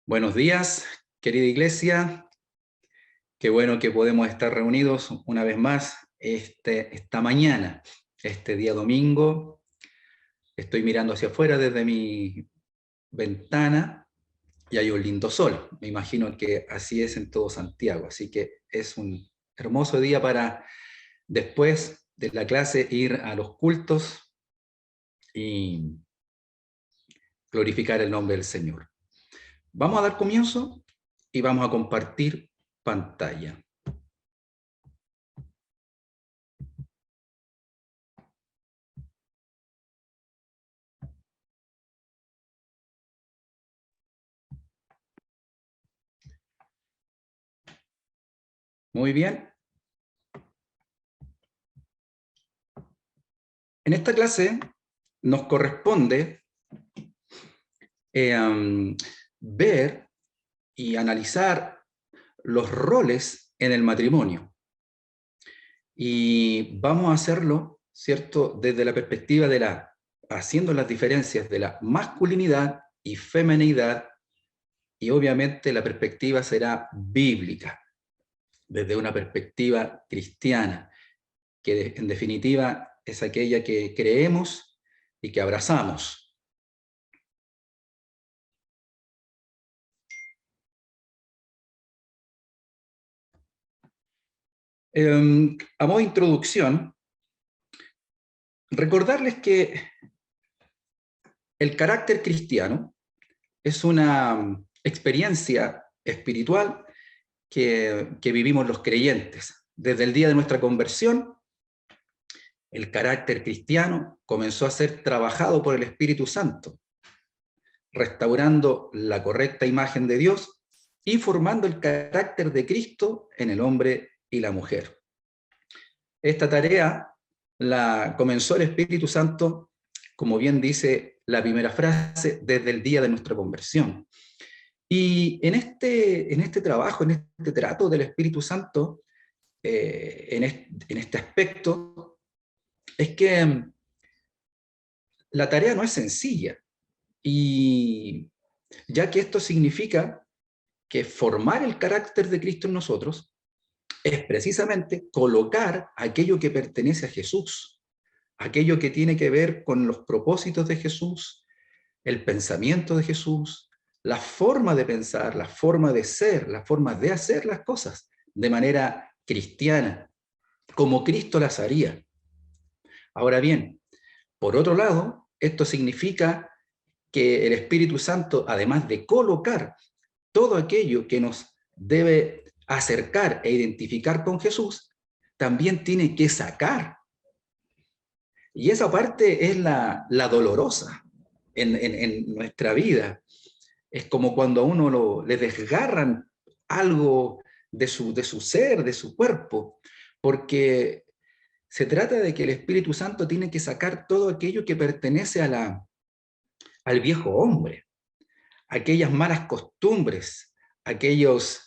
Buenos días, querida iglesia. Qué bueno que podemos estar reunidos una vez más esta mañana, este día domingo. Estoy mirando hacia afuera desde mi ventana y hay un lindo sol. Me imagino que así es en todo Santiago. Así que es un hermoso día para, después de la clase, ir a los cultos y glorificar el nombre del Señor. Vamos a dar comienzo y vamos a compartir pantalla. Muy bien. En esta clase nos corresponde ver y analizar los roles en el matrimonio. Y vamos a hacerlo, ¿cierto?, desde la perspectiva de haciendo las diferencias de la masculinidad y feminidad, y obviamente la perspectiva será bíblica, desde una perspectiva cristiana, que en definitiva es aquella que creemos y que abrazamos. A modo de introducción, recordarles que el carácter cristiano es una experiencia espiritual que vivimos los creyentes. Desde el día de nuestra conversión, el carácter cristiano comenzó a ser trabajado por el Espíritu Santo, restaurando la correcta imagen de Dios y formando el carácter de Cristo en el hombre y la mujer. Esta tarea la comenzó el Espíritu Santo, como bien dice la primera frase, desde el día de nuestra conversión. Y en este trabajo, en este trato del Espíritu Santo, en este aspecto, es que la tarea no es sencilla. Y ya que esto significa que formar el carácter de Cristo en nosotros es precisamente colocar aquello que pertenece a Jesús, aquello que tiene que ver con los propósitos de Jesús, el pensamiento de Jesús, la forma de pensar, la forma de ser, la forma de hacer las cosas de manera cristiana, como Cristo las haría. Ahora bien, por otro lado, esto significa que el Espíritu Santo, además de colocar todo aquello que nos debe acercar e identificar con Jesús, también tiene que sacar. Y esa parte es la dolorosa en nuestra vida. Es como cuando a uno le desgarran algo de su ser, de su cuerpo, porque se trata de que el Espíritu Santo tiene que sacar todo aquello que pertenece al viejo hombre, aquellas malas costumbres, aquellos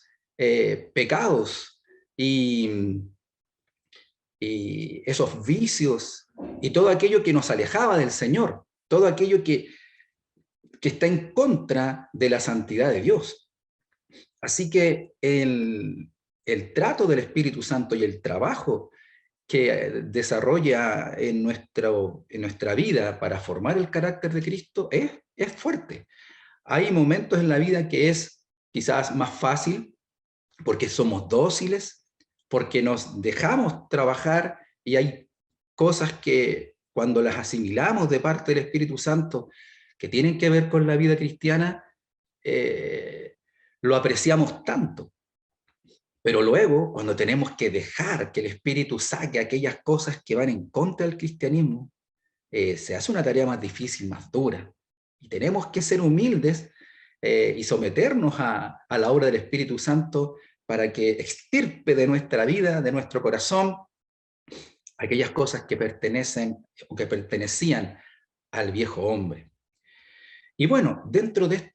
pecados y, y esos vicios y todo aquello que nos alejaba del Señor, todo aquello que está en contra de la santidad de Dios. Así que el trato del Espíritu Santo y el trabajo que desarrolla en nuestra vida para formar el carácter de Cristo es fuerte. Hay momentos en la vida que es quizás más fácil porque somos dóciles, porque nos dejamos trabajar y hay cosas que cuando las asimilamos de parte del Espíritu Santo que tienen que ver con la vida cristiana, lo apreciamos tanto. Pero luego, cuando tenemos que dejar que el Espíritu saque aquellas cosas que van en contra del cristianismo, se hace una tarea más difícil, más dura. Y tenemos que ser humildes y someternos a la obra del Espíritu Santo para que extirpe de nuestra vida, de nuestro corazón, aquellas cosas que pertenecen o que pertenecían al viejo hombre. Y bueno, dentro de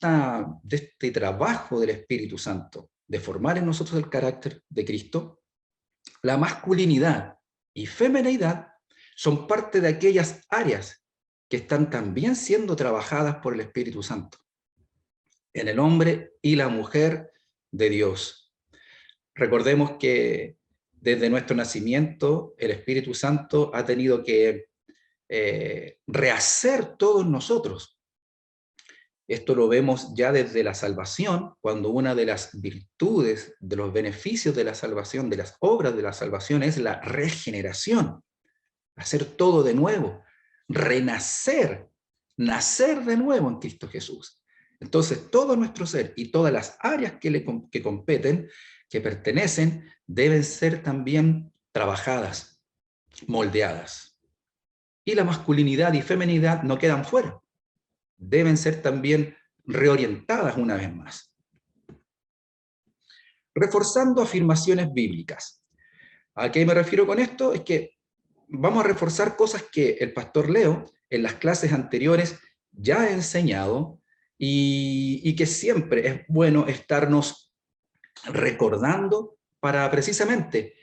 este trabajo del Espíritu Santo, de formar en nosotros el carácter de Cristo, la masculinidad y feminidad son parte de aquellas áreas que están también siendo trabajadas por el Espíritu Santo. en el hombre y la mujer de Dios. Recordemos que desde nuestro nacimiento el Espíritu Santo ha tenido que rehacer todos nosotros. Esto lo vemos ya desde la salvación, cuando una de las virtudes, de los beneficios de la salvación, de las obras de la salvación, es la regeneración. Hacer todo de nuevo, renacer, nacer de nuevo en Cristo Jesús. Entonces, todo nuestro ser y todas las áreas que competen, que pertenecen, deben ser también trabajadas, moldeadas. Y la masculinidad y feminidad no quedan fuera. Deben ser también reorientadas una vez más. Reforzando afirmaciones bíblicas. ¿A qué me refiero con esto? Es que vamos a reforzar cosas que el pastor Leo en las clases anteriores ya ha enseñado y que siempre es bueno estarnos recordando para precisamente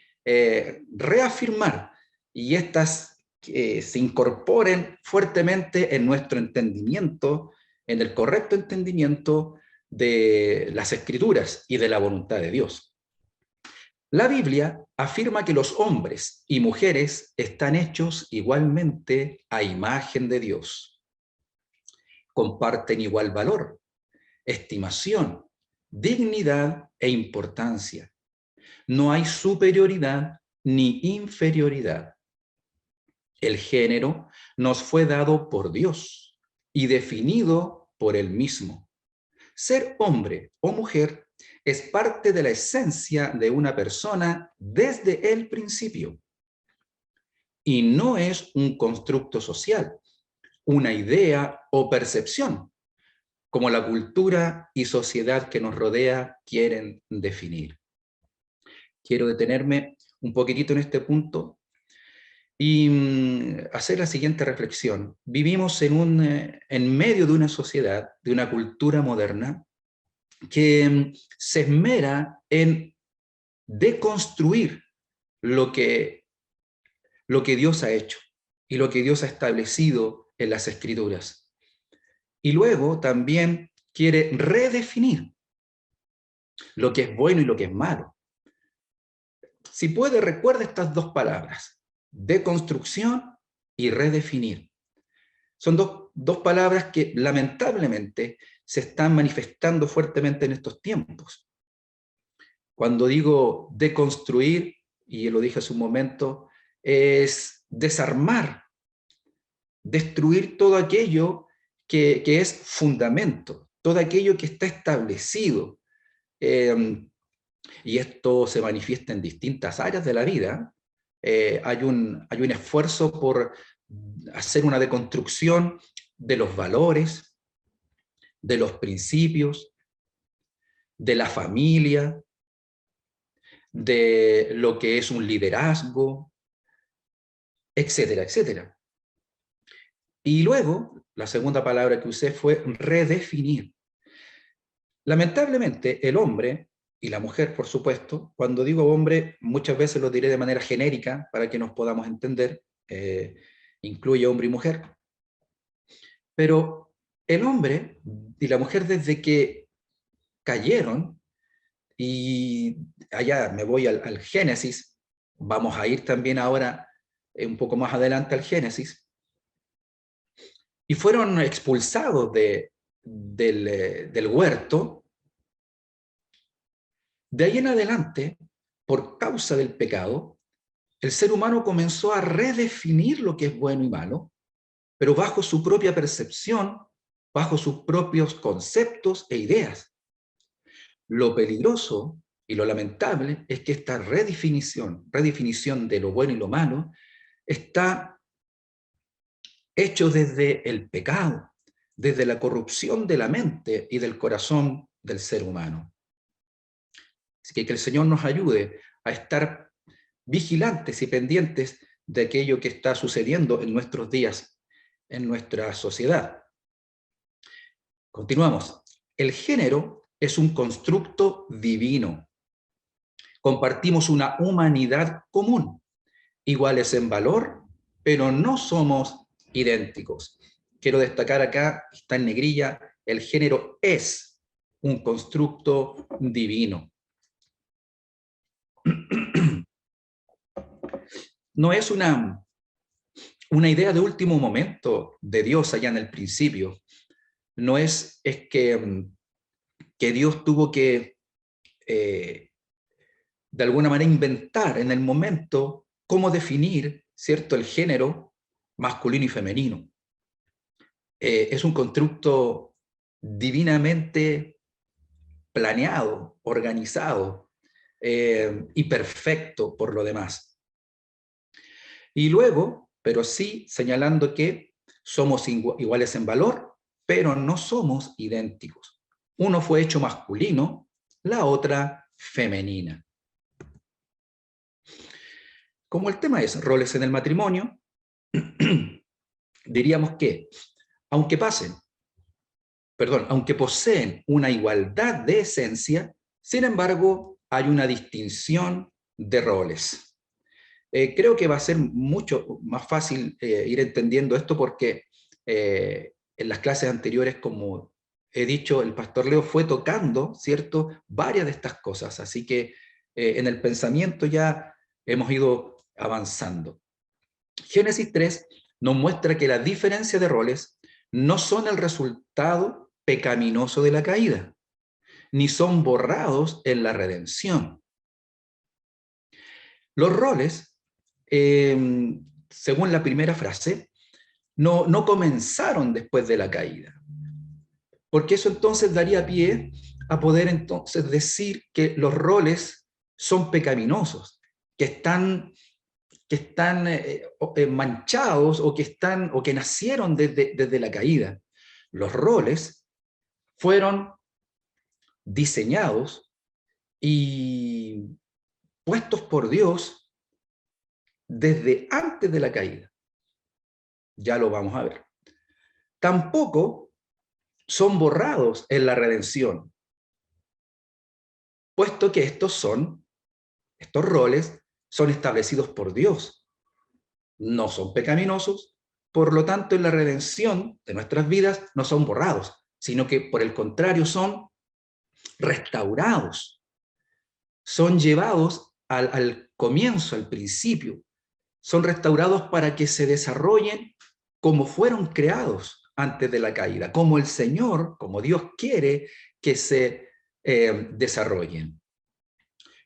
reafirmar y estas se incorporen fuertemente en nuestro entendimiento, en el correcto entendimiento de las Escrituras y de la voluntad de Dios. La Biblia afirma que los hombres y mujeres están hechos igualmente a imagen de Dios. Comparten igual valor, estimación, dignidad e importancia. No hay superioridad ni inferioridad. El género nos fue dado por Dios y definido por Él mismo. Ser hombre o mujer es parte de la esencia de una persona desde el principio. Y no es un constructo social, una idea o percepción, como la cultura y sociedad que nos rodea quieren definir. Quiero detenerme un poquitito en este punto y hacer la siguiente reflexión. Vivimos en medio de una sociedad, de una cultura moderna, que se esmera en deconstruir lo que Dios ha hecho y lo que Dios ha establecido en las Escrituras. Y luego también quiere redefinir lo que es bueno y lo que es malo. Si puede, recuerda estas dos palabras, deconstrucción y redefinir. Son dos palabras que lamentablemente se están manifestando fuertemente en estos tiempos. Cuando digo deconstruir, y lo dije hace un momento, es desarmar, destruir todo aquello que es fundamento, todo aquello que está establecido. Y esto se manifiesta en distintas áreas de la vida. Hay un esfuerzo por hacer una deconstrucción de los valores, de los principios, de la familia, de lo que es un liderazgo, etcétera, etcétera. Y luego, la segunda palabra que usé fue redefinir. Lamentablemente, el hombre y la mujer, por supuesto, cuando digo hombre, muchas veces lo diré de manera genérica para que nos podamos entender, incluye hombre y mujer, pero el hombre y la mujer desde que cayeron, y allá me voy al Génesis, vamos a ir también ahora un poco más adelante al Génesis, y fueron expulsados del huerto. De ahí en adelante, por causa del pecado, el ser humano comenzó a redefinir lo que es bueno y malo, pero bajo su propia percepción, bajo sus propios conceptos e ideas. Lo peligroso y lo lamentable es que esta redefinición de lo bueno y lo malo, está hecho desde el pecado, desde la corrupción de la mente y del corazón del ser humano. Así que el Señor nos ayude a estar vigilantes y pendientes de aquello que está sucediendo en nuestros días, en nuestra sociedad. Continuamos. El género es un constructo divino. Compartimos una humanidad común, iguales en valor, pero no somos idénticos. Quiero destacar acá, está en negrilla, el género es. un constructo divino. No es una idea de último momento de Dios allá en el principio. No es que Dios tuvo que, de alguna manera, inventar en el momento cómo definir, ¿cierto?, el género masculino y femenino. Es un constructo divinamente planeado, organizado y perfecto por lo demás. Y luego, pero sí señalando que somos iguales en valor, pero no somos idénticos. Uno fue hecho masculino, la otra femenina. Como el tema es roles en el matrimonio, diríamos que, aunque poseen una igualdad de esencia, sin embargo, hay una distinción de roles. Creo que va a ser mucho más fácil ir entendiendo esto porque en las clases anteriores, como he dicho, el pastor Leo fue tocando, ¿cierto?, varias de estas cosas, así que en el pensamiento ya hemos ido avanzando. Génesis 3 nos muestra que la diferencia de roles no son el resultado pecaminoso de la caída, ni son borrados en la redención. Los roles, según la primera frase, no comenzaron después de la caída, porque eso entonces daría pie a poder entonces decir que los roles son pecaminosos, que están manchados o que nacieron desde la caída. Los roles fueron diseñados y puestos por Dios desde antes de la caída. Ya lo vamos a ver. Tampoco son borrados en la redención, puesto que estos roles son establecidos por Dios. No son pecaminosos, por lo tanto en la redención de nuestras vidas no son borrados, sino que por el contrario son restaurados, son llevados al comienzo, al principio, son restaurados para que se desarrollen como fueron creados antes de la caída, como el Señor, como Dios quiere que se desarrollen.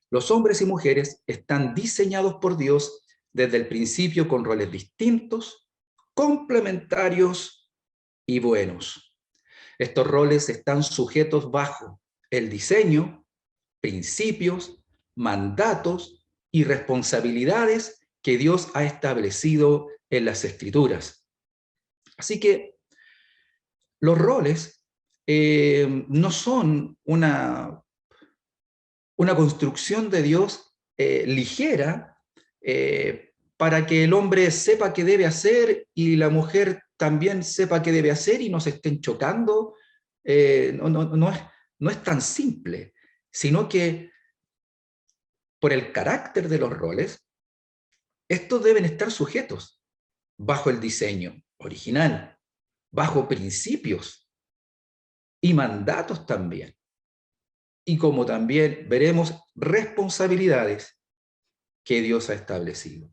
Los hombres y mujeres están diseñados por Dios desde el principio con roles distintos, complementarios y buenos. Estos roles están sujetos bajo el diseño, principios, mandatos y responsabilidades que Dios ha establecido en las Escrituras. Así que los roles no son una construcción de Dios ligera para que el hombre sepa qué debe hacer y la mujer también sepa qué debe hacer y no se estén chocando. No es tan simple, sino que por el carácter de los roles, estos deben estar sujetos bajo el diseño original, bajo principios y mandatos también. Y como también veremos, responsabilidades que Dios ha establecido.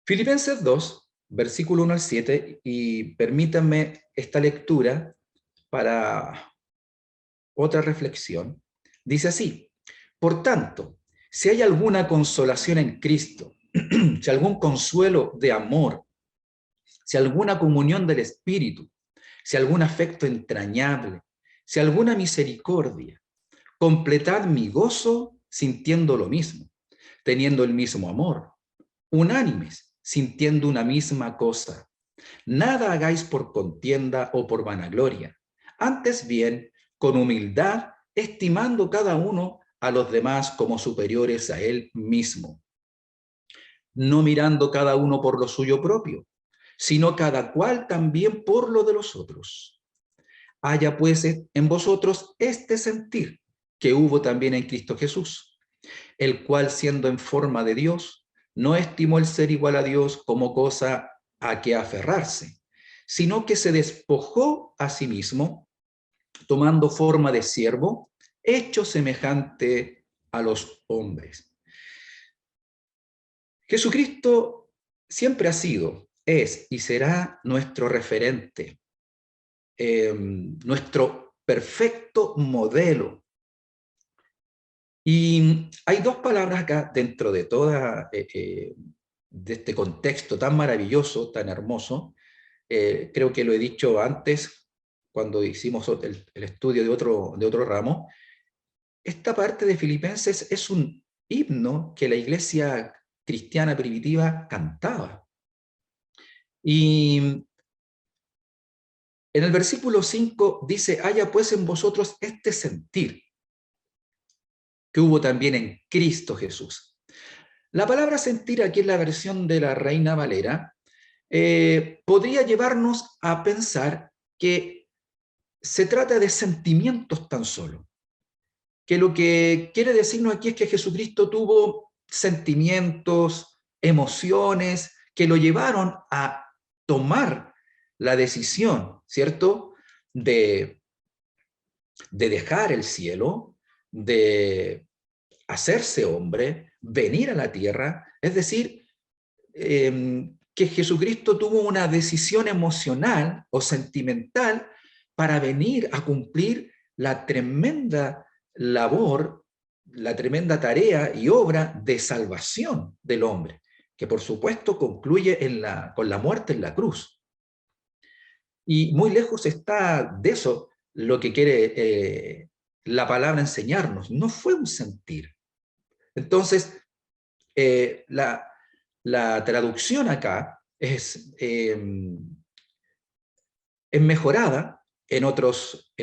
Filipenses 2, versículo 1 al 7, y permítanme esta lectura para otra reflexión. Dice así: por tanto, si hay alguna consolación en Cristo, si algún consuelo de amor, si alguna comunión del Espíritu, si algún afecto entrañable, si alguna misericordia, completad mi gozo sintiendo lo mismo, teniendo el mismo amor, unánimes, sintiendo una misma cosa. Nada hagáis por contienda o por vanagloria, antes bien, con humildad, estimando cada uno a los demás como superiores a él mismo, no mirando cada uno por lo suyo propio, sino cada cual también por lo de los otros. Haya pues en vosotros este sentir que hubo también en Cristo Jesús, el cual, siendo en forma de Dios, no estimó el ser igual a Dios como cosa a que aferrarse, sino que se despojó a sí mismo, tomando forma de siervo, hecho semejante a los hombres. Jesucristo siempre ha sido, es y será nuestro referente, nuestro perfecto modelo. Y hay dos palabras acá dentro de toda de este contexto tan maravilloso, tan hermoso. Creo que lo he dicho antes cuando hicimos el estudio de otro ramo. Esta parte de Filipenses es un himno que la iglesia cristiana primitiva cantaba. Y en el versículo 5 dice: haya pues en vosotros este sentir que hubo también en Cristo Jesús. La palabra sentir aquí en la versión de la Reina Valera podría llevarnos a pensar que se trata de sentimientos tan solo. Que lo que quiere decirnos aquí es que Jesucristo tuvo sentimientos, emociones, que lo llevaron a tomar la decisión, ¿cierto?, de dejar el cielo, de hacerse hombre, venir a la tierra. Es decir, que Jesucristo tuvo una decisión emocional o sentimental para venir a cumplir la tremenda labor, la tremenda tarea y obra de salvación del hombre, que por supuesto concluye con la muerte en la cruz. Y muy lejos está de eso lo que quiere la palabra enseñarnos. No fue un sentir. Entonces, la traducción acá es mejorada en otros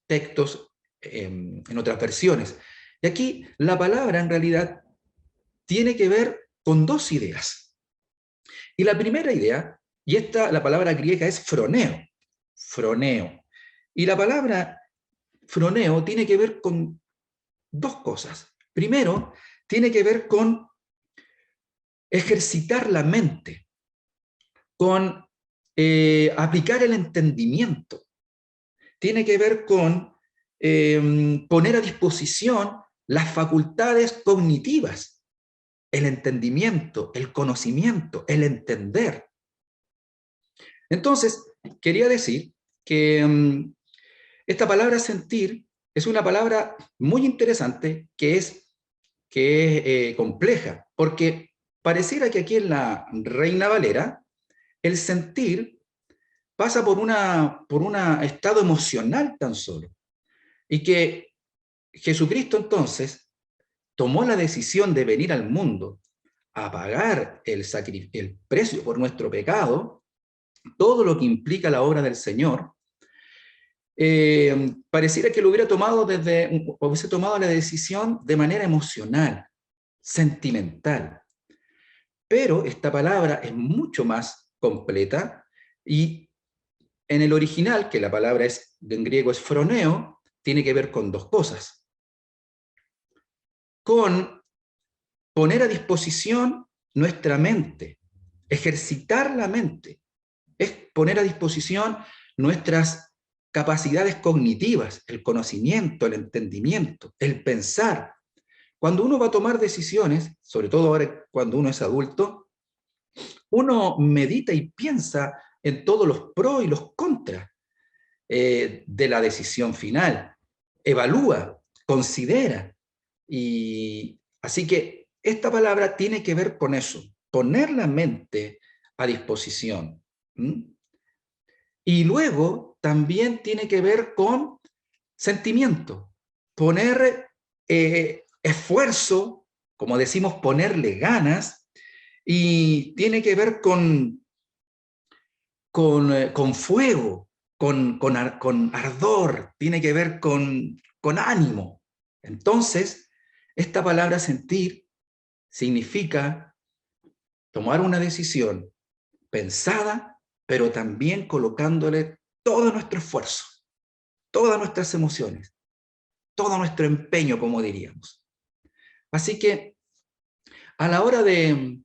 textos, en otras versiones. Y aquí la palabra en realidad tiene que ver con dos ideas. Y la primera idea, y la palabra griega es froneo, froneo. Y la palabra froneo tiene que ver con dos cosas. Primero, tiene que ver con ejercitar la mente, con aplicar el entendimiento. Tiene que ver con poner a disposición las facultades cognitivas, el entendimiento, el conocimiento, el entender. Entonces, quería decir que esta palabra sentir es una palabra muy interesante que es compleja, porque pareciera que aquí en la Reina Valera el sentir pasa por un estado emocional tan solo, y que Jesucristo entonces tomó la decisión de venir al mundo a pagar el precio por nuestro pecado, todo lo que implica la obra del Señor. Pareciera que lo hubiese tomado la decisión de manera emocional, sentimental. Pero esta palabra es mucho más completa, y en el original, que la palabra en griego es froneo, tiene que ver con dos cosas. Con poner a disposición nuestra mente, ejercitar la mente, es poner a disposición nuestras capacidades cognitivas, el conocimiento, el entendimiento, el pensar. Cuando uno va a tomar decisiones, sobre todo ahora cuando uno es adulto, uno medita y piensa en todos los pros y los contras de la decisión final, evalúa, considera. Y así que esta palabra tiene que ver con eso, poner la mente a disposición. Y luego también tiene que ver con sentimiento, poner esfuerzo, como decimos, ponerle ganas, y tiene que ver con fuego, con ardor, tiene que ver con ánimo. Entonces, esta palabra sentir significa tomar una decisión pensada, pero también colocándole todo nuestro esfuerzo, todas nuestras emociones, todo nuestro empeño, como diríamos. Así que a la hora de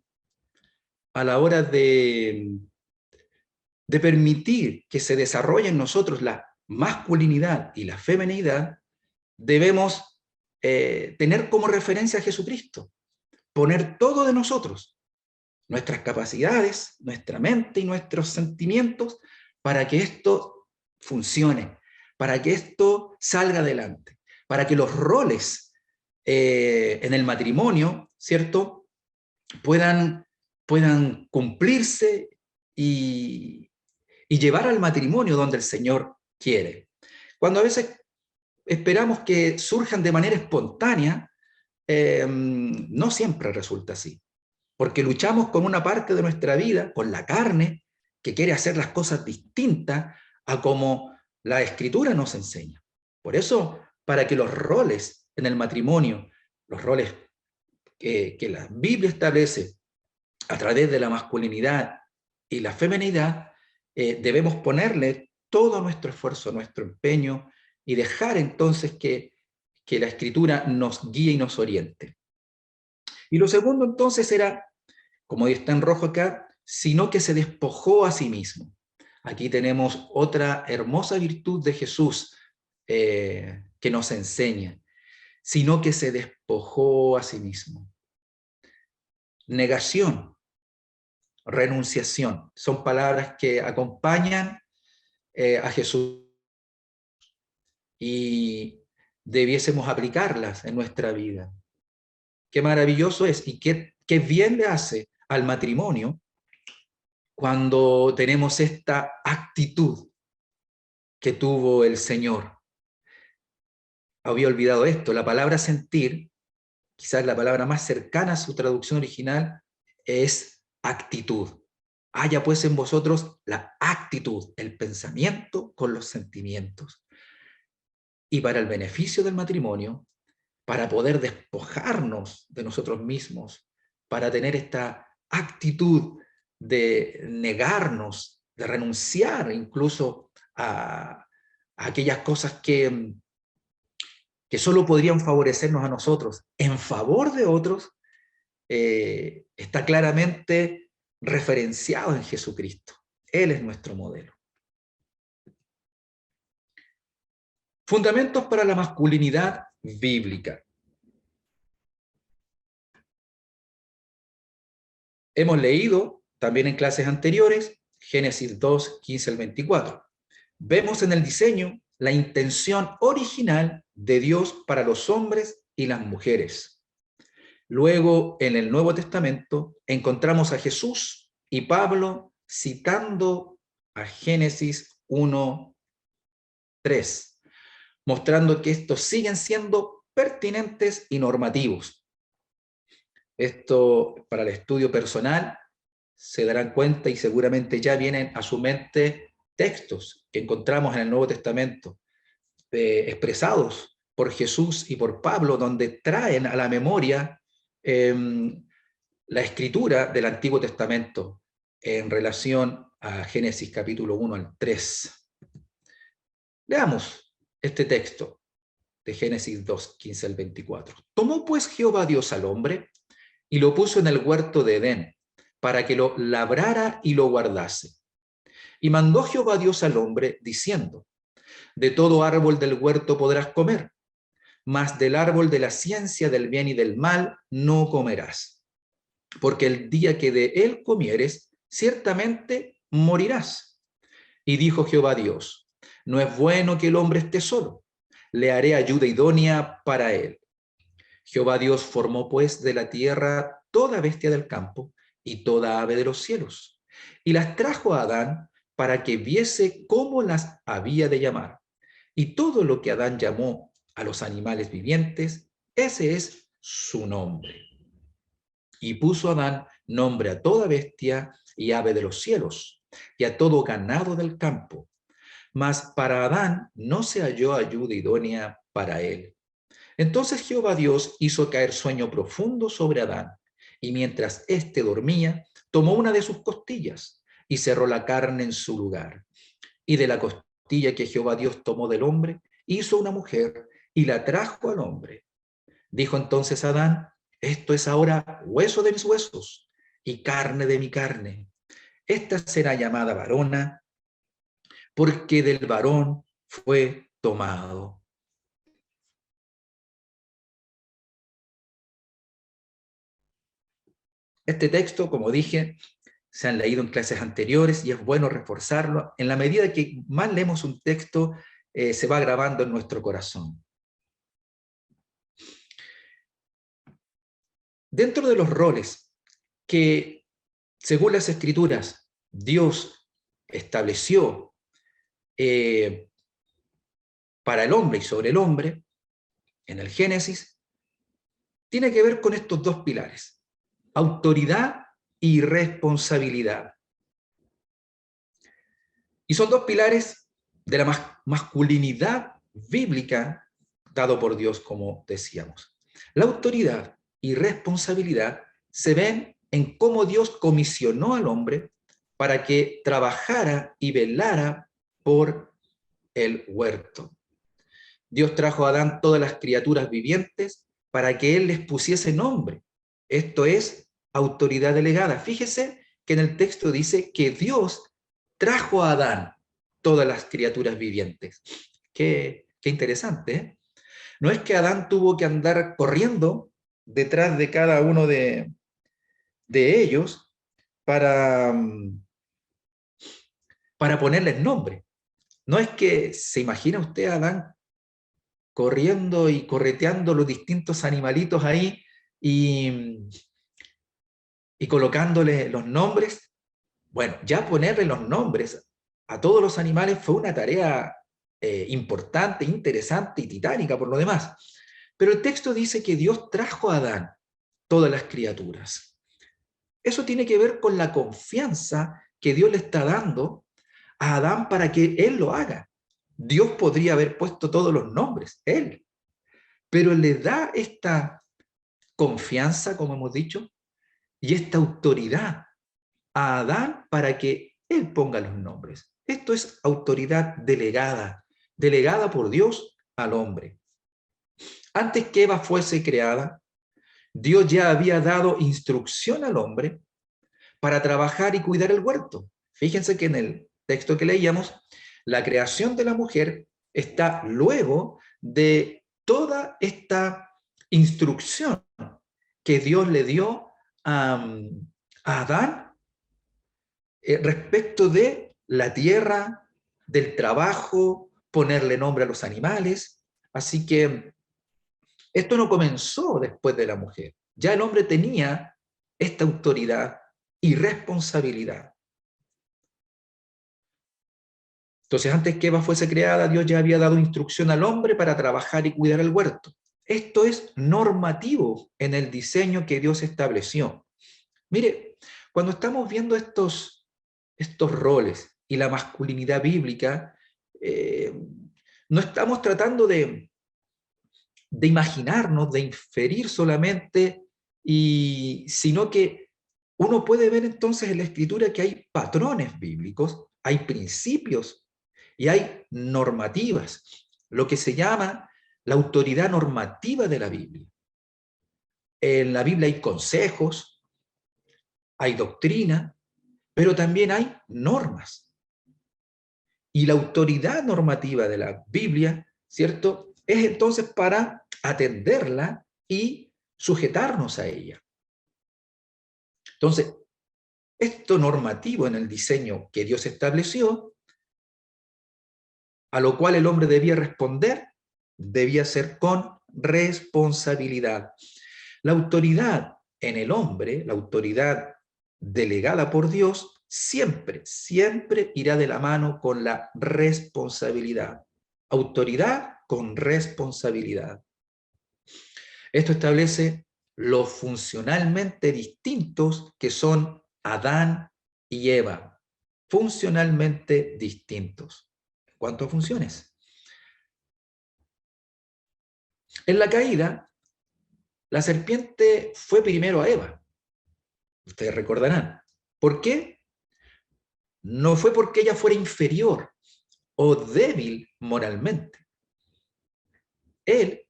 de permitir que se desarrolle en nosotros la masculinidad y la feminidad, debemos tener como referencia a Jesucristo, poner todo de nosotros, nuestras capacidades, nuestra mente y nuestros sentimientos, para que esto funcione, para que esto salga adelante, para que los roles en el matrimonio, ¿cierto?, puedan cumplirse y llevar al matrimonio donde el Señor quiere. Cuando a veces esperamos que surjan de manera espontánea, no siempre resulta así, porque luchamos con una parte de nuestra vida, con la carne, que quiere hacer las cosas distintas a como la Escritura nos enseña. Por eso, para que los roles en el matrimonio, los roles que la Biblia establece a través de la masculinidad y la feminidad, debemos ponerle todo nuestro esfuerzo, nuestro empeño, y dejar entonces que la Escritura nos guíe y nos oriente. Y lo segundo entonces era, como está en rojo acá, sino que se despojó a sí mismo. Aquí tenemos otra hermosa virtud de Jesús que nos enseña, sino que se despojó a sí mismo. Negación, renunciación, son palabras que acompañan a Jesús y debiésemos aplicarlas en nuestra vida. Qué maravilloso es y qué bien le hace al matrimonio cuando tenemos esta actitud que tuvo el Señor. Había olvidado esto, la palabra sentir, quizás la palabra más cercana a su traducción original, es actitud. Haya pues en vosotros la actitud, el pensamiento con los sentimientos. Y para el beneficio del matrimonio, para poder despojarnos de nosotros mismos, para tener esta actitud de negarnos, de renunciar incluso a aquellas cosas que solo podrían favorecernos a nosotros en favor de otros, está claramente referenciado en Jesucristo. Él es nuestro modelo. Fundamentos para la masculinidad bíblica. Hemos leído también en clases anteriores Génesis 2, 15 al 24. Vemos en el diseño la intención original de Dios para los hombres y las mujeres. Luego, en el Nuevo Testamento, encontramos a Jesús y Pablo citando a Génesis 1, 3, mostrando que estos siguen siendo pertinentes y normativos. Esto, para el estudio personal, se darán cuenta y seguramente ya vienen a su mente textos que encontramos en el Nuevo Testamento, expresados por Jesús y por Pablo, donde traen a la memoria la escritura del Antiguo Testamento en relación a Génesis capítulo 1 al 3. Leamos este texto de Génesis 2, 15 al 24. Tomó pues Jehová Dios al hombre y lo puso en el huerto de Edén, para que lo labrara y lo guardase. Y mandó Jehová Dios al hombre, diciendo: de todo árbol del huerto podrás comer, mas del árbol de la ciencia del bien y del mal no comerás, porque el día que de él comieres, ciertamente morirás. Y dijo Jehová Dios: no es bueno que el hombre esté solo, le haré ayuda idónea para él. Jehová Dios formó pues de la tierra toda bestia del campo y toda ave de los cielos, y las trajo a Adán para que viese cómo las había de llamar. Y todo lo que Adán llamó a los animales vivientes, ese es su nombre. Y puso Adán nombre a toda bestia y ave de los cielos, y a todo ganado del campo. Mas para Adán no se halló ayuda idónea para él. Entonces Jehová Dios hizo caer sueño profundo sobre Adán, y mientras éste dormía, tomó una de sus costillas y cerró la carne en su lugar. Y de la costilla que Jehová Dios tomó del hombre, hizo una mujer y la trajo al hombre. Dijo entonces Adán: esto es ahora hueso de mis huesos y carne de mi carne. Esta será llamada varona, porque del varón fue tomado. Este texto, como dije, se han leído en clases anteriores y es bueno reforzarlo. En la medida que más leemos un texto, se va grabando en nuestro corazón. Dentro de los roles que, según las Escrituras, Dios estableció para el hombre y sobre el hombre, en el Génesis, tiene que ver con estos dos pilares: autoridad y responsabilidad. Y son dos pilares de la masculinidad bíblica dado por Dios, como decíamos. La autoridad y responsabilidad se ven en cómo Dios comisionó al hombre para que trabajara y velara por el huerto. Dios trajo a Adán todas las criaturas vivientes para que él les pusiese nombre. Esto es autoridad delegada. Fíjese que en el texto dice que Dios trajo a Adán todas las criaturas vivientes. Qué interesante, ¿eh? No es que Adán tuvo que andar corriendo detrás de cada uno de ellos para ponerles nombre. No es que se imagina usted a Adán corriendo y correteando los distintos animalitos ahí y colocándole los nombres. Bueno, ya ponerle los nombres a todos los animales fue una tarea importante, interesante y titánica por lo demás. Pero el texto dice que Dios trajo a Adán todas las criaturas. Eso tiene que ver con la confianza que Dios le está dando a Adán para que él lo haga. Dios podría haber puesto todos los nombres, él, pero le da esta confianza, como hemos dicho, y esta autoridad a Adán para que él ponga los nombres. Esto es autoridad delegada, delegada por Dios al hombre. Antes que Eva fuese creada, Dios ya había dado instrucción al hombre para trabajar y cuidar el huerto. Fíjense que en el texto que leíamos, la creación de la mujer está luego de toda esta instrucción que Dios le dio a Adán respecto de la tierra, del trabajo, ponerle nombre a los animales. Así que esto no comenzó después de la mujer. Ya el hombre tenía esta autoridad y responsabilidad. Entonces, antes que Eva fuese creada, Dios ya había dado instrucción al hombre para trabajar y cuidar el huerto. Esto es normativo en el diseño que Dios estableció. Mire, cuando estamos viendo estos roles y la masculinidad bíblica, no estamos tratando de imaginarnos, de inferir solamente, sino que uno puede ver entonces en la Escritura que hay patrones bíblicos, hay principios y hay normativas, lo que se llama la autoridad normativa de la Biblia. En la Biblia hay consejos, hay doctrina, pero también hay normas. Y la autoridad normativa de la Biblia, ¿cierto?, es entonces para atenderla y sujetarnos a ella. Entonces, esto normativo en el diseño que Dios estableció, a lo cual el hombre debía responder, debía ser con responsabilidad. La autoridad en el hombre, la autoridad delegada por Dios, siempre, siempre irá de la mano con la responsabilidad. Autoridad con responsabilidad. Esto establece los funcionalmente distintos que son Adán y Eva. Funcionalmente distintos. ¿En cuanto a funciones? En la caída, la serpiente fue primero a Eva. Ustedes recordarán. ¿Por qué? No fue porque ella fuera inferior o débil moralmente. Él,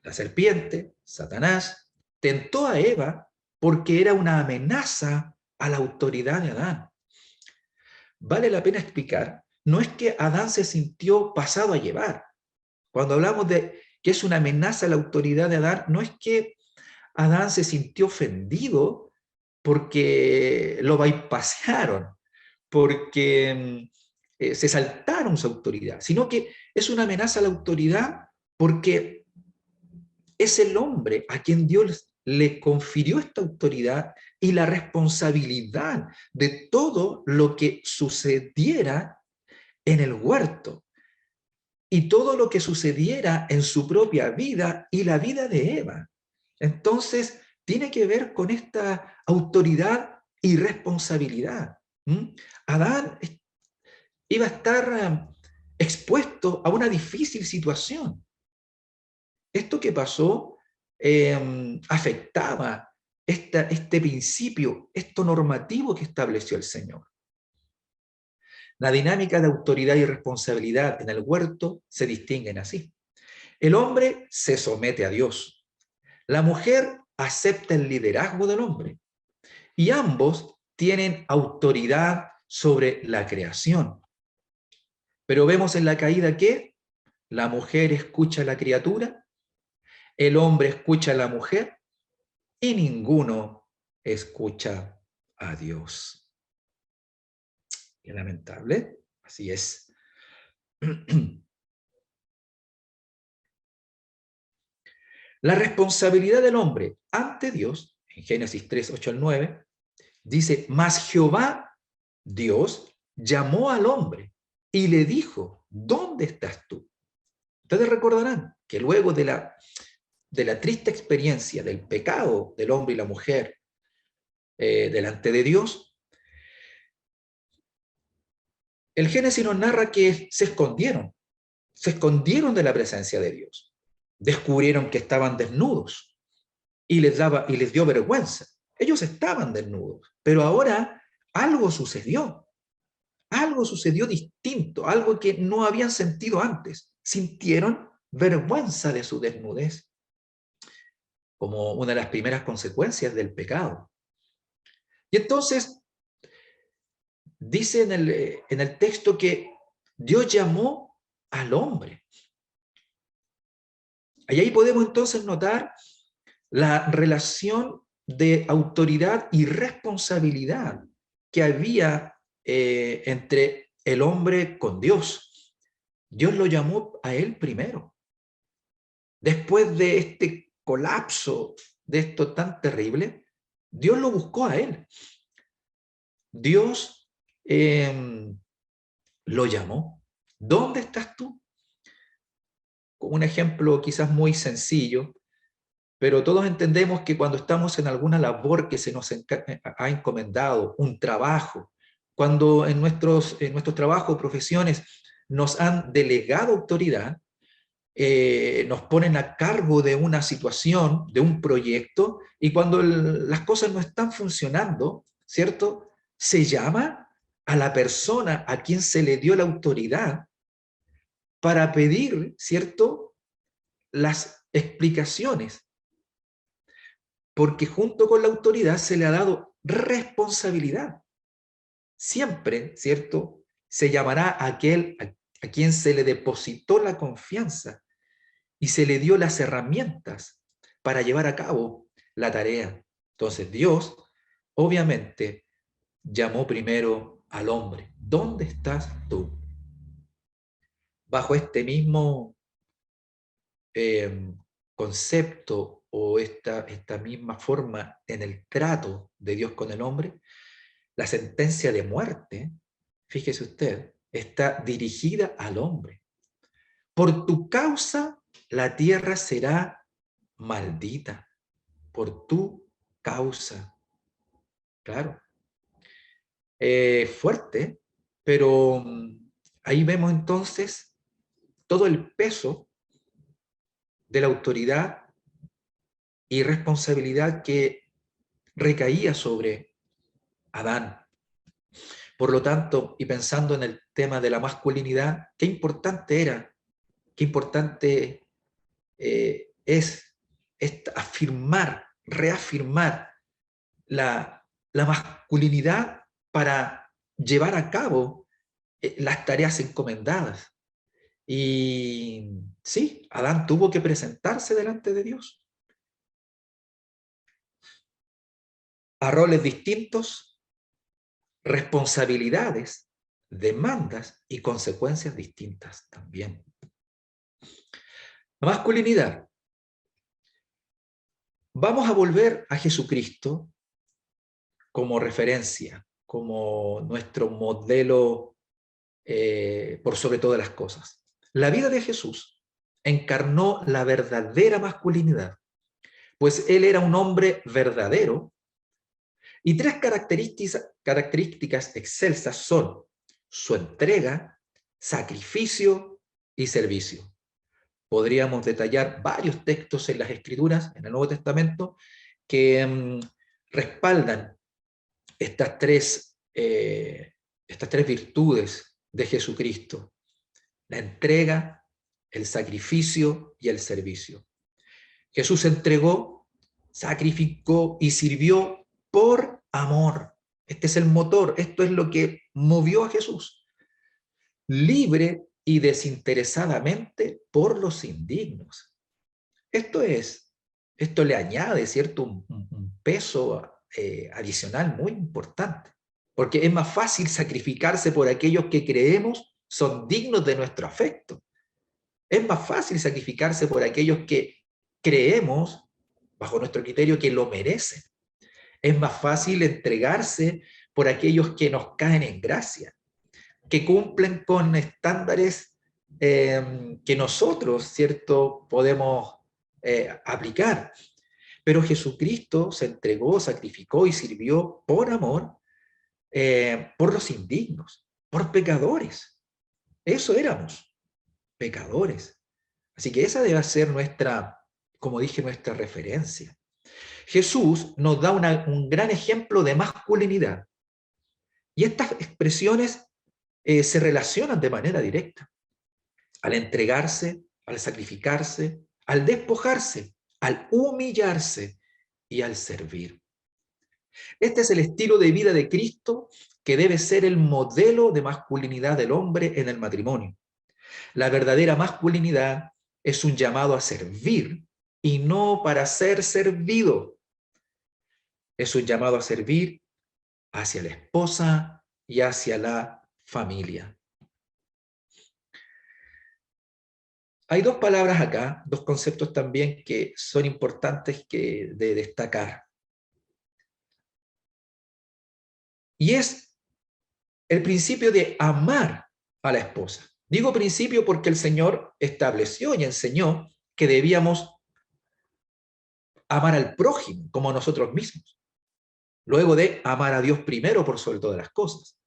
la serpiente, Satanás, tentó a Eva porque era una amenaza a la autoridad de Adán. vale la pena explicar, no es que Adán se sintió pasado a llevar. Cuando hablamos de que es una amenaza a la autoridad de Adán, no es que Adán se sintió ofendido porque lo bypasearon, porque se saltaron su autoridad, sino que es una amenaza a la autoridad porque es el hombre a quien Dios le confirió esta autoridad y la responsabilidad de todo lo que sucediera en el huerto y todo lo que sucediera en su propia vida y la vida de Eva. Entonces, tiene que ver con esta autoridad y responsabilidad. Adán iba a estar expuesto a una difícil situación. Esto que pasó afectaba este principio, esto normativo que estableció el Señor. La dinámica de autoridad y responsabilidad en el huerto se distinguen así. El hombre se somete a Dios. La mujer acepta el liderazgo del hombre. Y ambos tienen autoridad sobre la creación. Pero vemos en la caída que la mujer escucha a la criatura, el hombre escucha a la mujer y ninguno escucha a Dios. Qué lamentable, así es. La responsabilidad del hombre ante Dios, en Génesis 3, 8 al 9, dice, mas Jehová, Dios, llamó al hombre y le dijo, ¿dónde estás tú? Ustedes recordarán que luego de la triste experiencia del pecado del hombre y la mujer delante de Dios, el Génesis nos narra que se escondieron de la presencia de Dios, descubrieron que estaban desnudos y les dio vergüenza. Ellos estaban desnudos, pero ahora algo sucedió distinto, algo que no habían sentido antes. Sintieron vergüenza de su desnudez, como una de las primeras consecuencias del pecado. Y entonces, dice en el texto que Dios llamó al hombre. Y ahí podemos entonces notar la relación de autoridad y responsabilidad que había entre el hombre con Dios. Dios lo llamó a él primero. Después de este colapso, de esto tan terrible, Dios lo buscó a él. Dios lo llamó. ¿Dónde estás tú? Con un ejemplo quizás muy sencillo, pero todos entendemos que cuando estamos en alguna labor que se nos ha encomendado, un trabajo, cuando en nuestros trabajos, profesiones, nos han delegado autoridad, nos ponen a cargo de una situación, de un proyecto, y cuando las cosas no están funcionando, ¿cierto? Se llama a la persona a quien se le dio la autoridad para pedir, ¿cierto?, las explicaciones, porque junto con la autoridad se le ha dado responsabilidad. Siempre, ¿cierto?, se llamará a aquel a quien se le depositó la confianza y se le dio las herramientas para llevar a cabo la tarea. Entonces Dios, obviamente, llamó primero al hombre. ¿Dónde estás tú? Bajo este mismo concepto o esta misma forma en el trato de Dios con el hombre, la sentencia de muerte, fíjese usted, está dirigida al hombre. Por tu causa la tierra será maldita. Por tu causa. Claro. Fuerte, pero ahí vemos entonces todo el peso de la autoridad y responsabilidad que recaía sobre Adán. Por lo tanto, y pensando en el tema de la masculinidad, qué importante era, qué importante es afirmar, reafirmar la masculinidad para llevar a cabo las tareas encomendadas. Y sí, Adán tuvo que presentarse delante de Dios a roles distintos, responsabilidades, demandas y consecuencias distintas también. La masculinidad. Vamos a volver a Jesucristo como referencia, como nuestro modelo por sobre todas las cosas. La vida de Jesús encarnó la verdadera masculinidad, pues él era un hombre verdadero y tres características excelsas son su entrega, sacrificio y servicio. Podríamos detallar varios textos en las Escrituras, en el Nuevo Testamento, que respaldan estas tres virtudes de Jesucristo: la entrega, el sacrificio y el servicio. Jesús se entregó, sacrificó y sirvió por amor. Este es el motor, esto es lo que movió a Jesús. Libre y desinteresadamente por los indignos. Esto le añade, ¿cierto?, un peso adicional muy importante, porque es más fácil sacrificarse por aquellos que creemos son dignos de nuestro afecto. Es más fácil sacrificarse por aquellos que creemos, bajo nuestro criterio, que lo merecen. Es más fácil entregarse por aquellos que nos caen en gracia, que cumplen con estándares que nosotros, ¿cierto?, podemos aplicar. Pero Jesucristo se entregó, sacrificó y sirvió por amor, por los indignos, por pecadores. Eso éramos, pecadores. Así que esa debe ser nuestra, como dije, nuestra referencia. Jesús nos da un gran ejemplo de masculinidad. Y estas expresiones se relacionan de manera directa. Al entregarse, al sacrificarse, al despojarse, al humillarse y al servir. Este es el estilo de vida de Cristo que debe ser el modelo de masculinidad del hombre en el matrimonio. La verdadera masculinidad es un llamado a servir y no para ser servido. Es un llamado a servir hacia la esposa y hacia la familia. Hay dos palabras acá, dos conceptos también que son importantes de destacar. Y es el principio de amar a la esposa. Digo principio porque el Señor estableció y enseñó que debíamos amar al prójimo como a nosotros mismos, luego de amar a Dios primero por sobre todas las cosas.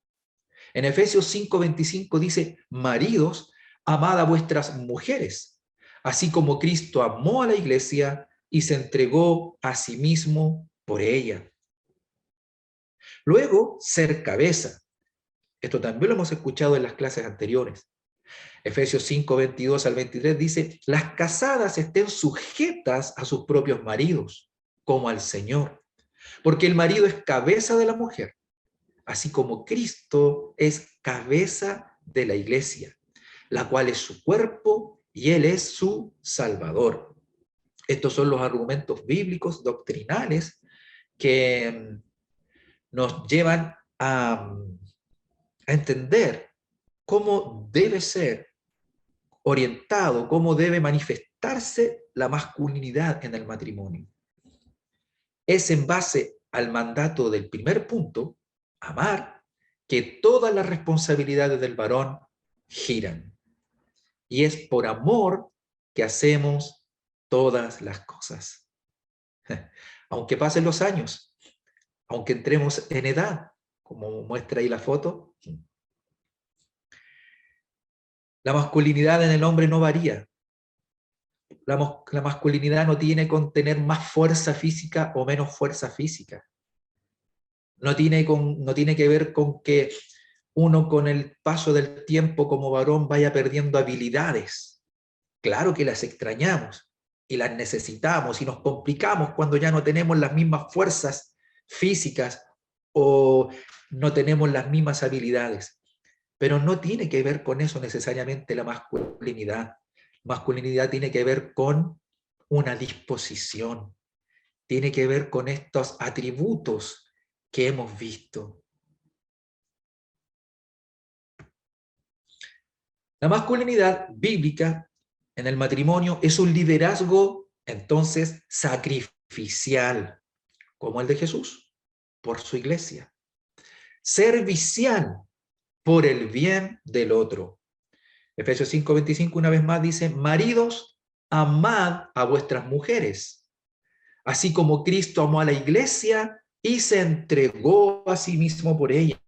En Efesios 5:25 dice: maridos, amad a vuestras mujeres, así como Cristo amó a la iglesia y se entregó a sí mismo por ella. Luego, ser cabeza. Esto también lo hemos escuchado en las clases anteriores. Efesios 5:22 al 23 dice: las casadas estén sujetas a sus propios maridos, como al Señor, porque el marido es cabeza de la mujer, así como Cristo es cabeza de la iglesia, la cual es su cuerpo y Él es su Salvador. Estos son los argumentos bíblicos, doctrinales, que nos llevan a entender cómo debe ser orientado, cómo debe manifestarse la masculinidad en el matrimonio. Es en base al mandato del primer punto, amar, que todas las responsabilidades del varón giran. Y es por amor que hacemos todas las cosas. Aunque pasen los años, aunque entremos en edad, como muestra ahí la foto, la masculinidad en el hombre no varía. La masculinidad no tiene con tener más fuerza física o menos fuerza física. No tiene que ver con que uno con el paso del tiempo como varón vaya perdiendo habilidades. Claro que las extrañamos y las necesitamos y nos complicamos cuando ya no tenemos las mismas fuerzas físicas o no tenemos las mismas habilidades. Pero no tiene que ver con eso necesariamente la masculinidad. Masculinidad tiene que ver con una disposición, tiene que ver con estos atributos que hemos visto. La masculinidad bíblica en el matrimonio es un liderazgo, entonces, sacrificial, como el de Jesús, por su iglesia. Servicial, por el bien del otro. Efesios 5:25 una vez más dice, maridos, amad a vuestras mujeres, así como Cristo amó a la iglesia y se entregó a sí mismo por ella.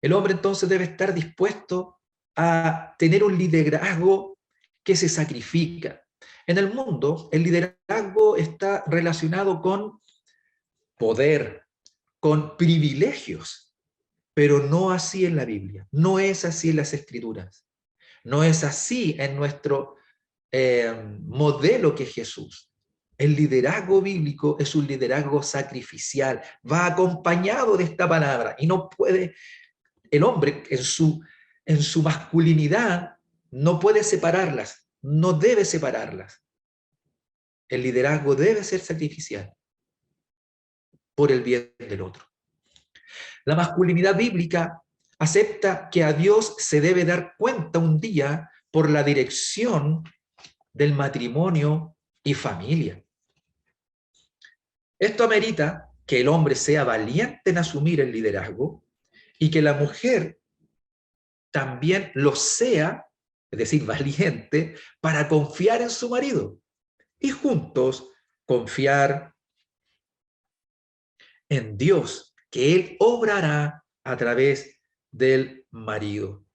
El hombre entonces debe estar dispuesto a tener un liderazgo que se sacrifica. En el mundo, el liderazgo está relacionado con poder, con privilegios, pero no así en la Biblia, no es así en las Escrituras, no es así en nuestro modelo que es Jesús. El liderazgo bíblico es un liderazgo sacrificial, va acompañado de esta palabra y no puede, el hombre en su masculinidad no puede separarlas, no debe separarlas. El liderazgo debe ser sacrificial por el bien del otro. La masculinidad bíblica acepta que a Dios se debe dar cuenta un día por la dirección del matrimonio y familia. Esto amerita que el hombre sea valiente en asumir el liderazgo y que la mujer también lo sea, es decir, valiente, para confiar en su marido y juntos confiar en Dios, que Él obrará a través del marido.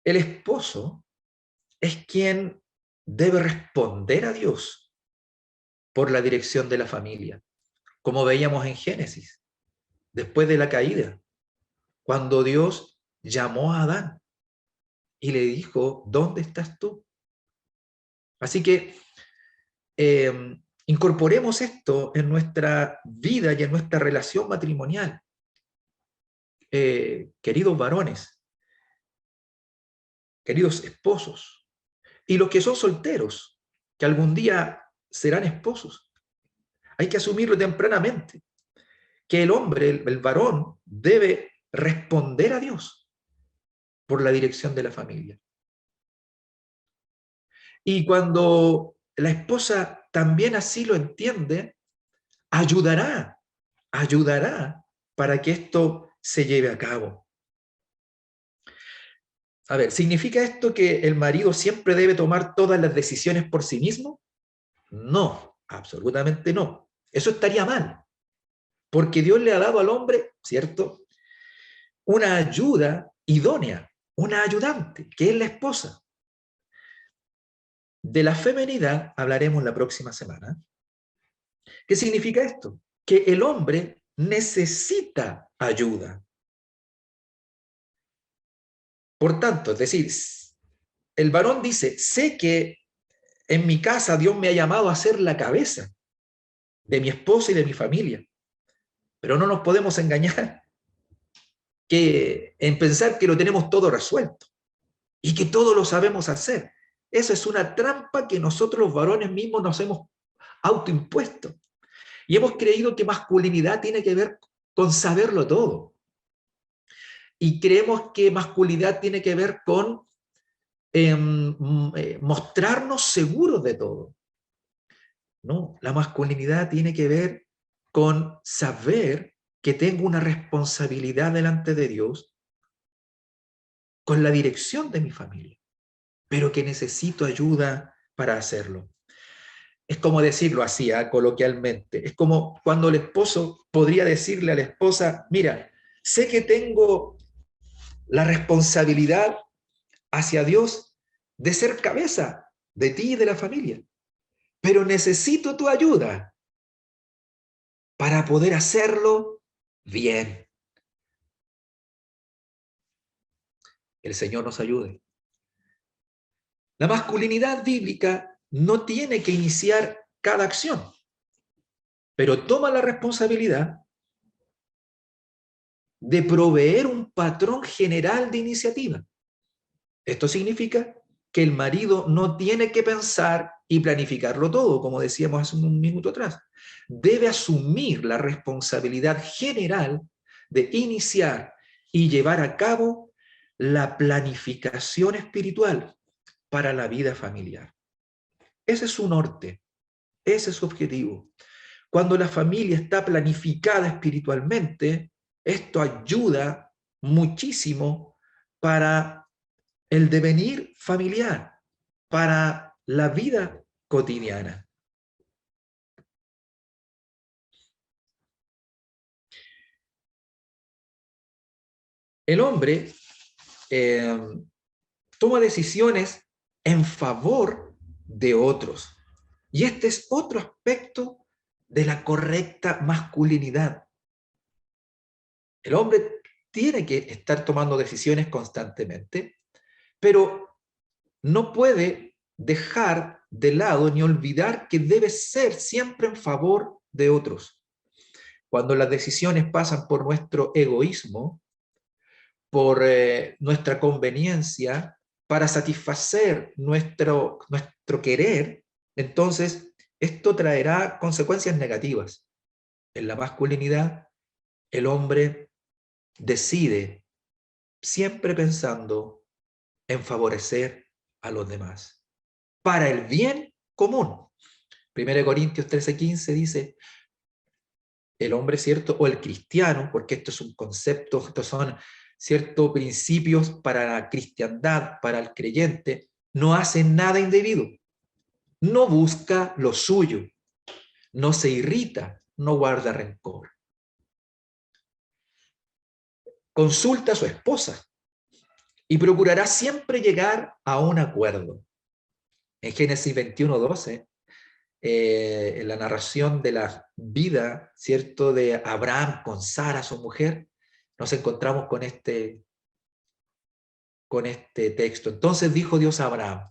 El esposo es quien debe responder a Dios por la dirección de la familia, como veíamos en Génesis, después de la caída, cuando Dios llamó a Adán y le dijo, ¿dónde estás tú? Así que incorporemos esto en nuestra vida y en nuestra relación matrimonial. Queridos varones, queridos esposos, y los que son solteros, que algún día serán esposos, hay que asumirlo tempranamente, que el hombre, el varón, debe responder a Dios por la dirección de la familia. Y cuando la esposa también así lo entiende, ayudará para que esto se lleve a cabo. A ver, ¿significa esto que el marido siempre debe tomar todas las decisiones por sí mismo? No, absolutamente no. Eso estaría mal, porque Dios le ha dado al hombre, ¿cierto?, una ayuda idónea, una ayudante, que es la esposa. De la feminidad hablaremos la próxima semana. ¿Qué significa esto? Que el hombre necesita ayuda. Por tanto, es decir, el varón dice, sé que en mi casa Dios me ha llamado a ser la cabeza de mi esposa y de mi familia, pero no nos podemos engañar en pensar que lo tenemos todo resuelto y que todo lo sabemos hacer. Esa es una trampa que nosotros los varones mismos nos hemos autoimpuesto. Y hemos creído que masculinidad tiene que ver con saberlo todo. Y creemos que masculinidad tiene que ver con mostrarnos seguros de todo. No, la masculinidad tiene que ver con saber que tengo una responsabilidad delante de Dios con la dirección de mi familia, pero que necesito ayuda para hacerlo. Es como decirlo así, coloquialmente. Es como cuando el esposo podría decirle a la esposa, mira, sé que tengo la responsabilidad hacia Dios de ser cabeza de ti y de la familia, pero necesito tu ayuda para poder hacerlo bien. El Señor nos ayude. La masculinidad bíblica no tiene que iniciar cada acción, pero toma la responsabilidad de proveer un patrón general de iniciativa. Esto significa que el marido no tiene que pensar y planificarlo todo, como decíamos hace un minuto atrás. Debe asumir la responsabilidad general de iniciar y llevar a cabo la planificación espiritual para la vida familiar. Ese es su norte, ese es su objetivo. Cuando la familia está planificada espiritualmente, esto ayuda muchísimo para el devenir familiar, para la vida cotidiana. El hombre toma decisiones en favor de otros. Y este es otro aspecto de la correcta masculinidad. El hombre tiene que estar tomando decisiones constantemente, pero no puede dejar de lado ni olvidar que debe ser siempre en favor de otros. Cuando las decisiones pasan por nuestro egoísmo, por nuestra conveniencia, para satisfacer nuestro querer, entonces esto traerá consecuencias negativas. En la masculinidad, el hombre decide siempre pensando en favorecer a los demás, para el bien común. 1 Corintios 13:15 dice, el hombre, ¿cierto? O el cristiano, porque esto es un concepto, estos son ciertos principios para la cristiandad, para el creyente, no hace nada indebido, no busca lo suyo, no se irrita, no guarda rencor. Consulta a su esposa y procurará siempre llegar a un acuerdo. En Génesis 21:12, en la narración de la vida, ¿cierto?, de Abraham con Sara, su mujer, nos encontramos con este texto. Entonces dijo Dios a Abraham,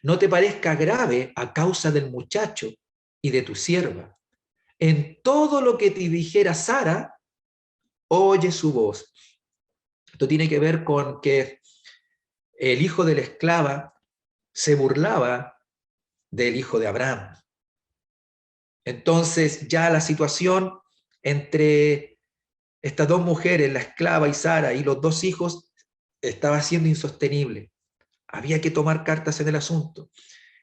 no te parezca grave a causa del muchacho y de tu sierva. En todo lo que te dijera Sara, oye su voz. Esto tiene que ver con que el hijo de la esclava se burlaba del hijo de Abraham. Entonces ya la situación entre estas dos mujeres, la esclava y Sara, y los dos hijos, estaba siendo insostenible. Había que tomar cartas en el asunto.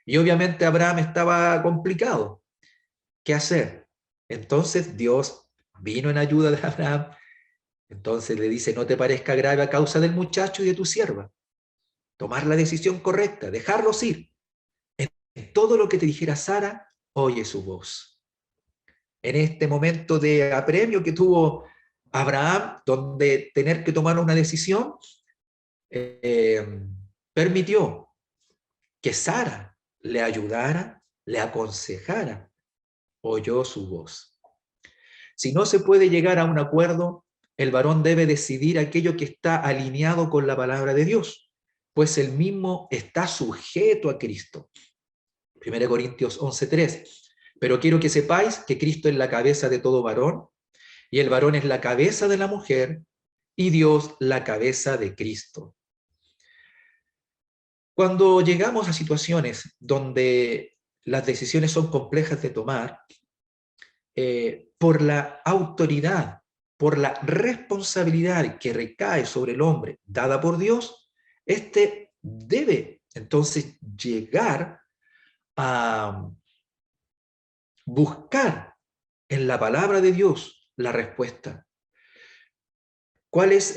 Y obviamente Abraham estaba complicado. ¿Qué hacer? Entonces Dios vino en ayuda de Abraham. Entonces le dice, no te parezca grave a causa del muchacho y de tu sierva. Tomar la decisión correcta, dejarlos ir. En todo lo que te dijera Sara, oye su voz. En este momento de apremio que tuvo Abraham, donde tener que tomar una decisión, permitió que Sara le ayudara, le aconsejara, oyó su voz. Si no se puede llegar a un acuerdo, el varón debe decidir aquello que está alineado con la palabra de Dios, pues él mismo está sujeto a Cristo. 1 Corintios 11:3. Pero quiero que sepáis que Cristo es la cabeza de todo varón, y el varón es la cabeza de la mujer, y Dios la cabeza de Cristo. Cuando llegamos a situaciones donde las decisiones son complejas de tomar, por la autoridad, por la responsabilidad que recae sobre el hombre dada por Dios, este debe entonces llegar a buscar en la palabra de Dios la respuesta. ¿Cuál es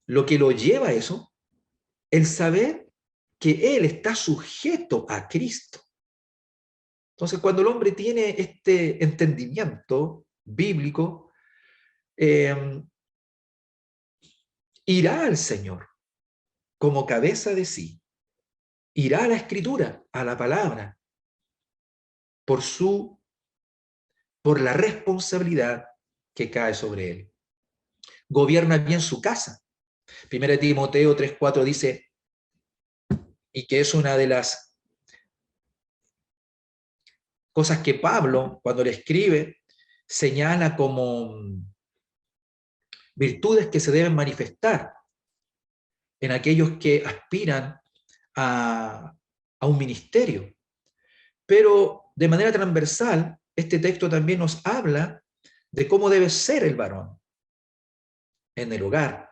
lo que lo lleva a eso? El saber que él está sujeto a Cristo. Entonces, cuando el hombre tiene este entendimiento bíblico, irá al Señor como cabeza de sí, irá a la Escritura, a la palabra, por la responsabilidad que cae sobre él. Gobierna bien su casa. 1 Timoteo 3:4 dice, y que es una de las cosas que Pablo, cuando le escribe, señala como virtudes que se deben manifestar en aquellos que aspiran a un ministerio. Pero de manera transversal, este texto también nos habla de cómo debe ser el varón en el hogar,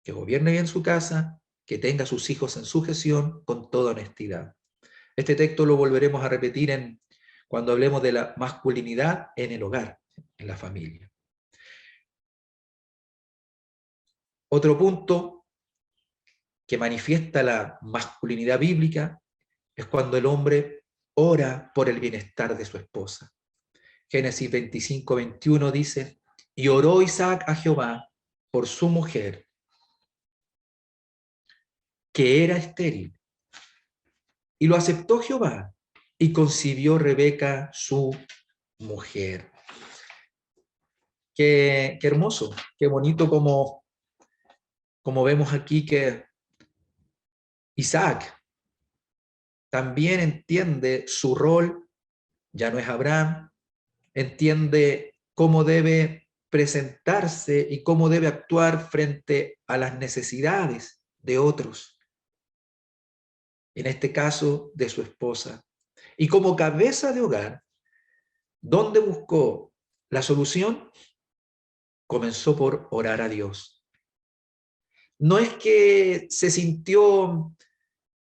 que gobierne bien su casa, que tenga a sus hijos en sujeción con toda honestidad. Este texto lo volveremos a repetir cuando hablemos de la masculinidad en el hogar, en la familia. Otro punto que manifiesta la masculinidad bíblica es cuando el hombre ora por el bienestar de su esposa. Génesis 25:21 dice, y oró Isaac a Jehová por su mujer, que era estéril. Y lo aceptó Jehová, y concibió Rebeca su mujer. Qué hermoso, qué bonito como vemos aquí que Isaac también entiende su rol, ya no es Abraham, entiende cómo debe presentarse y cómo debe actuar frente a las necesidades de otros, en este caso de su esposa. Y como cabeza de hogar, ¿dónde buscó la solución? Comenzó por orar a Dios. No es que se sintió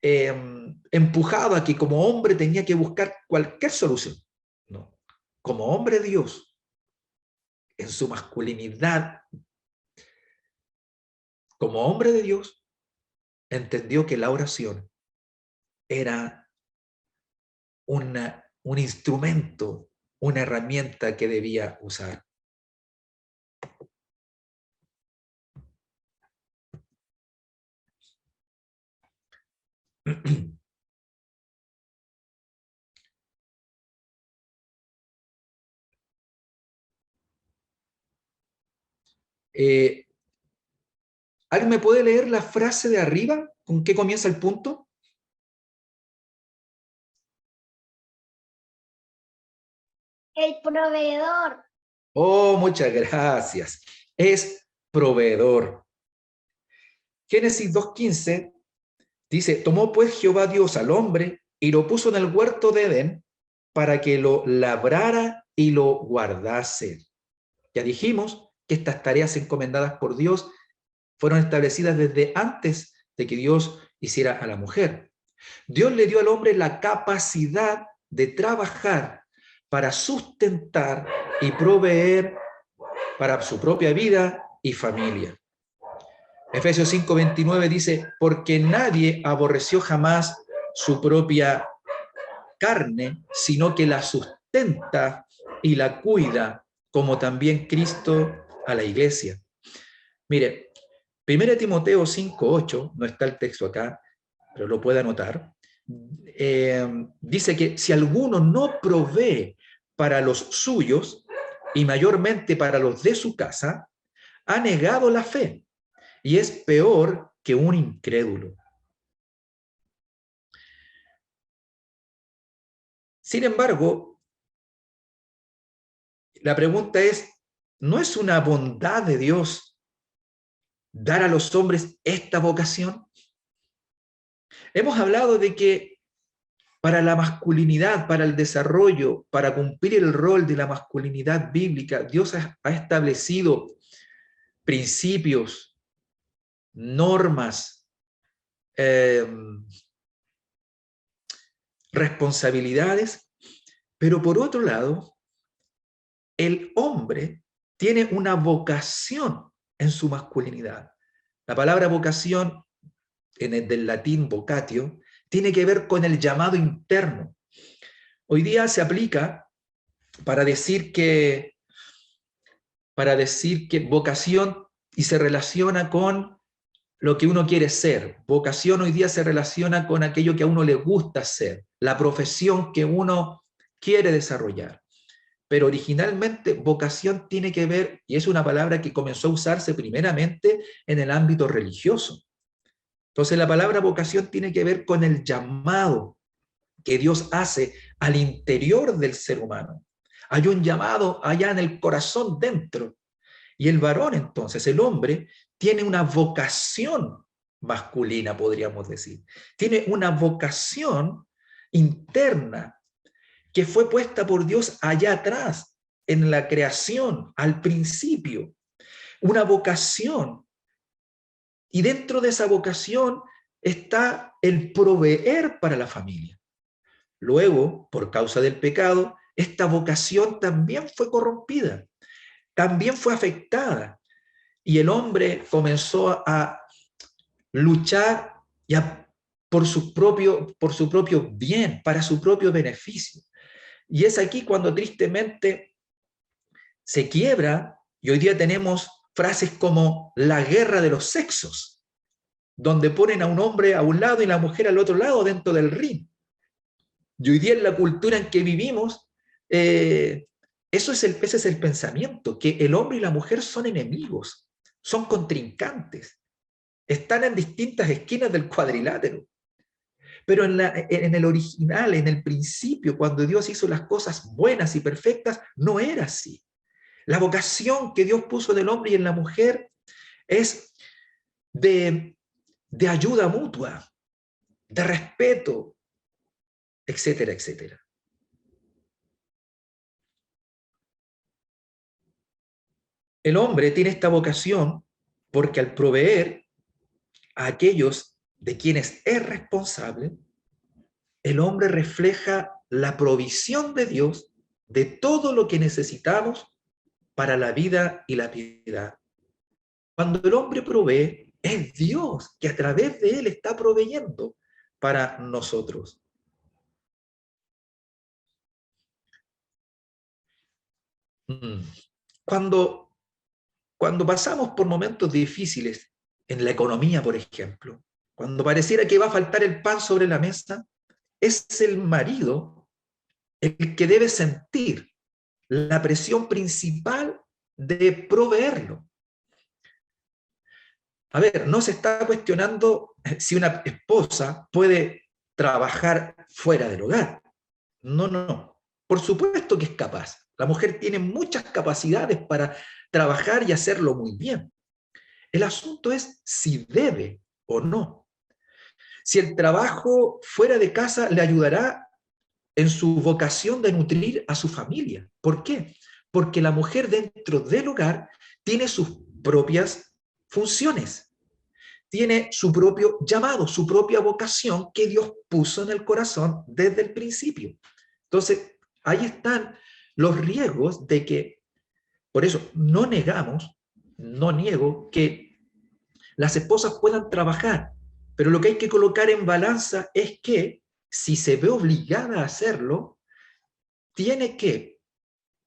empujado a que como hombre tenía que buscar cualquier solución. No. Como hombre de Dios, en su masculinidad, como hombre de Dios, entendió que la oración era un instrumento, una herramienta que debía usar. ¿Alguien me puede leer la frase de arriba? ¿Con qué comienza el punto? El proveedor. Oh, muchas gracias. Es proveedor. Génesis 2:15 dice, tomó pues Jehová Dios al hombre y lo puso en el huerto de Edén para que lo labrara y lo guardase. Ya dijimos que estas tareas encomendadas por Dios fueron establecidas desde antes de que Dios hiciera a la mujer. Dios le dio al hombre la capacidad de trabajar para sustentar y proveer para su propia vida y familia. Efesios 5:29 dice, porque nadie aborreció jamás su propia carne, sino que la sustenta y la cuida, como también Cristo a la iglesia. Mire, 1 Timoteo 5:8, no está el texto acá, pero lo puede anotar, dice que si alguno no provee para los suyos, y mayormente para los de su casa, ha negado la fe, y es peor que un incrédulo. Sin embargo, la pregunta es, ¿no es una bondad de Dios dar a los hombres esta vocación? Hemos hablado de que para la masculinidad, para el desarrollo, para cumplir el rol de la masculinidad bíblica, Dios ha establecido principios, normas, responsabilidades, pero por otro lado, el hombre tiene una vocación en su masculinidad. La palabra vocación, del latín vocatio, tiene que ver con el llamado interno. Hoy día se aplica para decir que vocación y se relaciona con lo que uno quiere ser. Vocación hoy día se relaciona con aquello que a uno le gusta hacer, la profesión que uno quiere desarrollar. Pero originalmente vocación tiene que ver, y es una palabra que comenzó a usarse primeramente en el ámbito religioso. Entonces la palabra vocación tiene que ver con el llamado que Dios hace al interior del ser humano. Hay un llamado allá en el corazón dentro. Y el varón, entonces, el hombre, tiene una vocación masculina, podríamos decir. Tiene una vocación interna que fue puesta por Dios allá atrás, en la creación, al principio. Una vocación. Y dentro de esa vocación está el proveer para la familia. Luego, por causa del pecado, esta vocación también fue corrompida, también fue afectada. Y el hombre comenzó a luchar por su propio bien, para su propio beneficio. Y es aquí cuando tristemente se quiebra, y hoy día tenemos frases como la guerra de los sexos, donde ponen a un hombre a un lado y la mujer al otro lado dentro del ring. Y hoy día en la cultura en que vivimos, ese es el pensamiento, que el hombre y la mujer son enemigos, son contrincantes, están en distintas esquinas del cuadrilátero. Pero en el original, en el principio, cuando Dios hizo las cosas buenas y perfectas, no era así. La vocación que Dios puso en el hombre y en la mujer es de ayuda mutua, de respeto, etcétera, etcétera. El hombre tiene esta vocación porque al proveer a aquellos de quienes es responsable, el hombre refleja la provisión de Dios de todo lo que necesitamos para la vida y la piedad. Cuando el hombre provee, es Dios que a través de él está proveyendo para nosotros. Cuando pasamos por momentos difíciles en la economía, por ejemplo, cuando pareciera que va a faltar el pan sobre la mesa, es el marido el que debe sentir la presión principal de proveerlo. A ver, no se está cuestionando si una esposa puede trabajar fuera del hogar. No, no, no. Por supuesto que es capaz. La mujer tiene muchas capacidades para trabajar y hacerlo muy bien. El asunto es si debe o no. Si el trabajo fuera de casa le ayudará en su vocación de nutrir a su familia. ¿Por qué? Porque la mujer dentro del hogar tiene sus propias funciones, tiene su propio llamado, su propia vocación que Dios puso en el corazón desde el principio. Entonces, ahí están los riesgos de que, por eso, no niego que las esposas puedan trabajar, pero lo que hay que colocar en balanza es que si se ve obligada a hacerlo, tiene que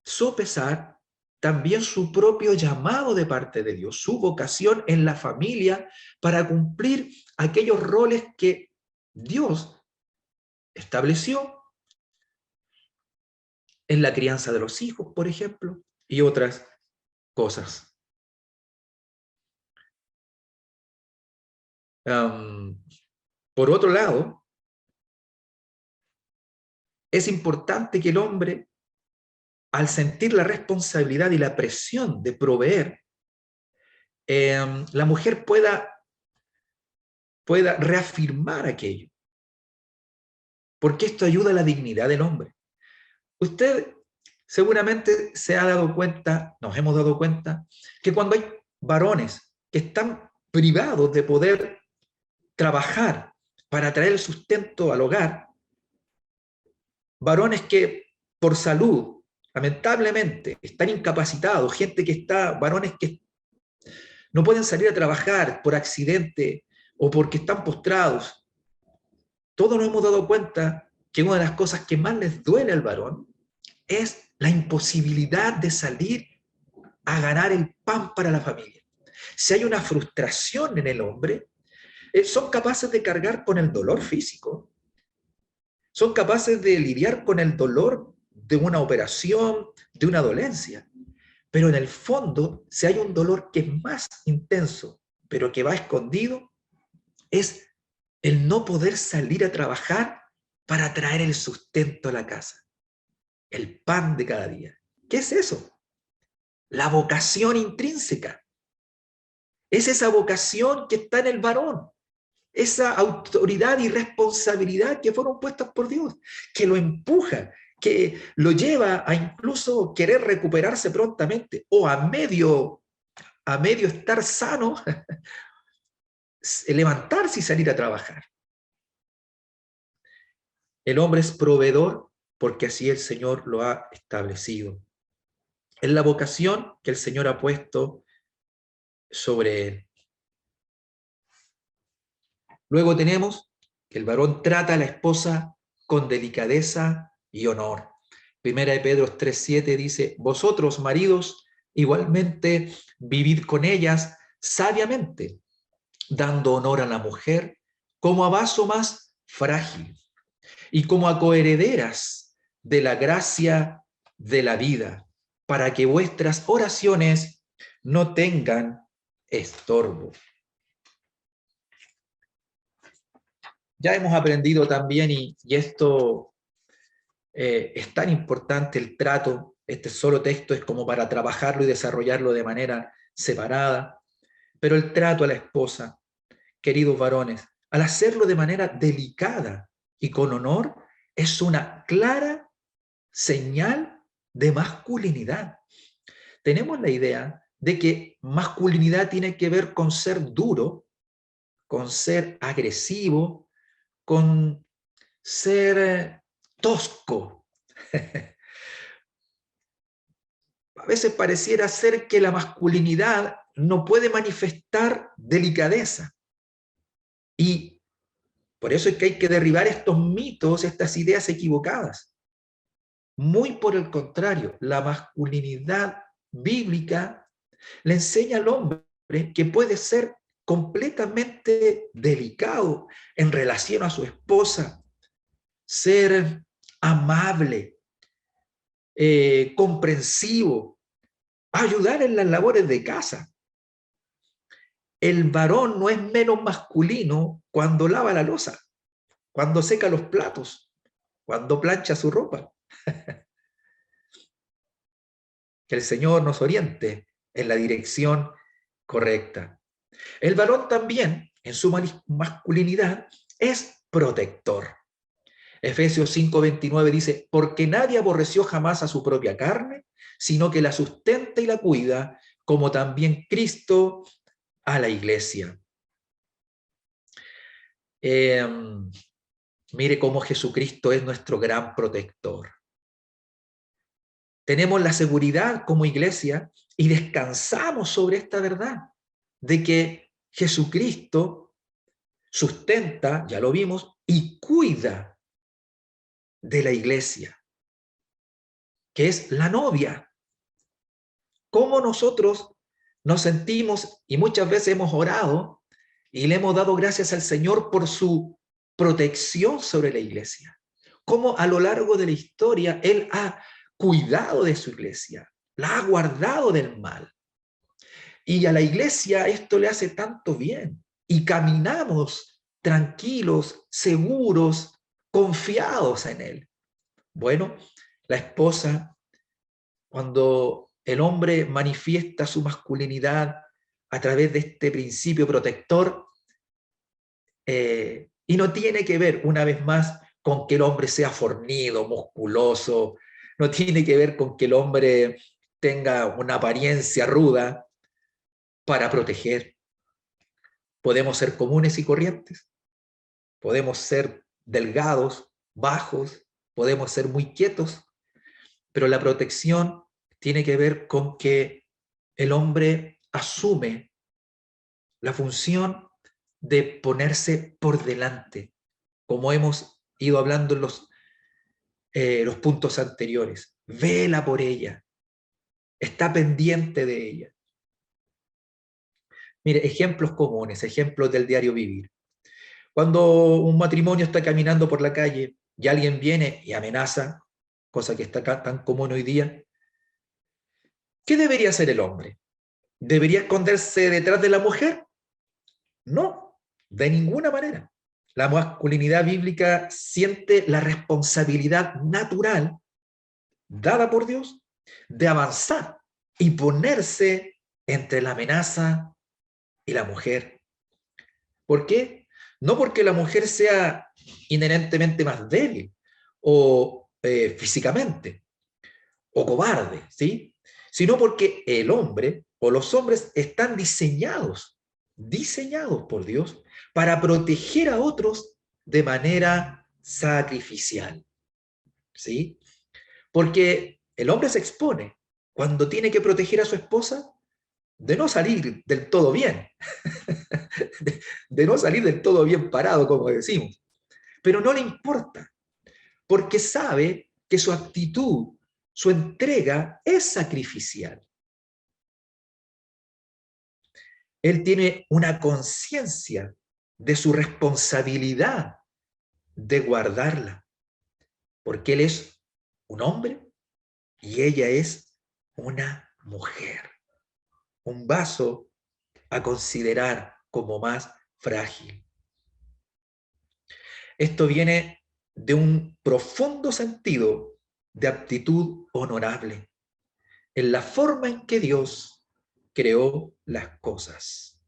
sopesar también su propio llamado de parte de Dios, su vocación en la familia para cumplir aquellos roles que Dios estableció en la crianza de los hijos, por ejemplo, y otras cosas. Por otro lado, es importante que el hombre, al sentir la responsabilidad y la presión de proveer, la mujer pueda reafirmar aquello, porque esto ayuda a la dignidad del hombre. Usted seguramente se ha dado cuenta, nos hemos dado cuenta, que cuando hay varones que están privados de poder trabajar para traer el sustento al hogar, varones que por salud, lamentablemente, están incapacitados, varones que no pueden salir a trabajar por accidente o porque están postrados, todos nos hemos dado cuenta que una de las cosas que más les duele al varón es la imposibilidad de salir a ganar el pan para la familia. Si hay una frustración en el hombre, son capaces de cargar con el dolor físico, son capaces de lidiar con el dolor de una operación, de una dolencia, pero en el fondo, si hay un dolor que es más intenso, pero que va escondido, es el no poder salir a trabajar para traer el sustento a la casa, el pan de cada día. ¿Qué es eso? La vocación intrínseca. Es esa vocación que está en el varón, esa autoridad y responsabilidad que fueron puestas por Dios, que lo empuja, que lo lleva a incluso querer recuperarse prontamente o a medio estar sano, levantarse y salir a trabajar. El hombre es proveedor porque así el Señor lo ha establecido. Es la vocación que el Señor ha puesto sobre él. Luego tenemos que el varón trata a la esposa con delicadeza y honor. Primera de Pedro 3:7 dice, vosotros, maridos, igualmente vivid con ellas sabiamente, dando honor a la mujer como a vaso más frágil y como a coherederas de la gracia de la vida, para que vuestras oraciones no tengan estorbo. Ya hemos aprendido también, y esto es tan importante, el trato. Este solo texto es como para trabajarlo y desarrollarlo de manera separada, pero el trato a la esposa, queridos varones, al hacerlo de manera delicada y con honor, es una clara señal de masculinidad. Tenemos la idea de que masculinidad tiene que ver con ser duro, con ser agresivo, con ser tosco. A veces pareciera ser que la masculinidad no puede manifestar delicadeza. Y por eso es que hay que derribar estos mitos, estas ideas equivocadas. Muy por el contrario, la masculinidad bíblica le enseña al hombre que puede ser completamente delicado en relación a su esposa, ser amable, comprensivo, ayudar en las labores de casa. El varón no es menos masculino cuando lava la loza, cuando seca los platos, cuando plancha su ropa. Que el Señor nos oriente en la dirección correcta. El varón también, en su masculinidad, es protector. Efesios 5:29 dice, porque nadie aborreció jamás a su propia carne, sino que la sustenta y la cuida, como también Cristo a la iglesia. Mire cómo Jesucristo es nuestro gran protector. Tenemos la seguridad como iglesia y descansamos sobre esta verdad de que Jesucristo sustenta, ya lo vimos, y cuida de la iglesia, que es la novia. ¿Cómo nosotros nos sentimos y muchas veces hemos orado y le hemos dado gracias al Señor por su protección sobre la iglesia? Cómo a lo largo de la historia Él ha cuidado de su iglesia, la ha guardado del mal. Y a la iglesia esto le hace tanto bien. Y caminamos tranquilos, seguros, confiados en Él. Bueno, la esposa, cuando el hombre manifiesta su masculinidad a través de este principio protector, y no tiene que ver, una vez más, con que el hombre sea fornido, musculoso, no tiene que ver con que el hombre tenga una apariencia ruda para proteger. Podemos ser comunes y corrientes, podemos ser delgados, bajos, podemos ser muy quietos, pero la protección tiene que ver con que el hombre asume la función de ponerse por delante, como hemos ido hablando en los puntos anteriores. Vela por ella, está pendiente de ella. Mire, ejemplos comunes, ejemplos del diario vivir. Cuando un matrimonio está caminando por la calle y alguien viene y amenaza, cosa que está acá tan común hoy día, ¿qué debería hacer el hombre? ¿Debería esconderse detrás de la mujer? No, de ninguna manera. la masculinidad bíblica siente la responsabilidad natural dada por Dios de avanzar y ponerse entre la amenaza y la mujer. ¿Por qué? No porque la mujer sea inherentemente más débil o físicamente o cobarde, ¿sí? Sino porque el hombre o los hombres están diseñados por Dios para proteger a otros de manera sacrificial, ¿sí? Porque el hombre se expone cuando tiene que proteger a su esposa de no salir del todo bien, de no salir del todo bien parado, como decimos. Pero no le importa, porque sabe que su actitud, su entrega es sacrificial. Él tiene una conciencia de su responsabilidad de guardarla, porque él es un hombre y ella es una mujer, un vaso a considerar como más frágil. Esto viene de un profundo sentido de aptitud honorable en la forma en que Dios creó las cosas.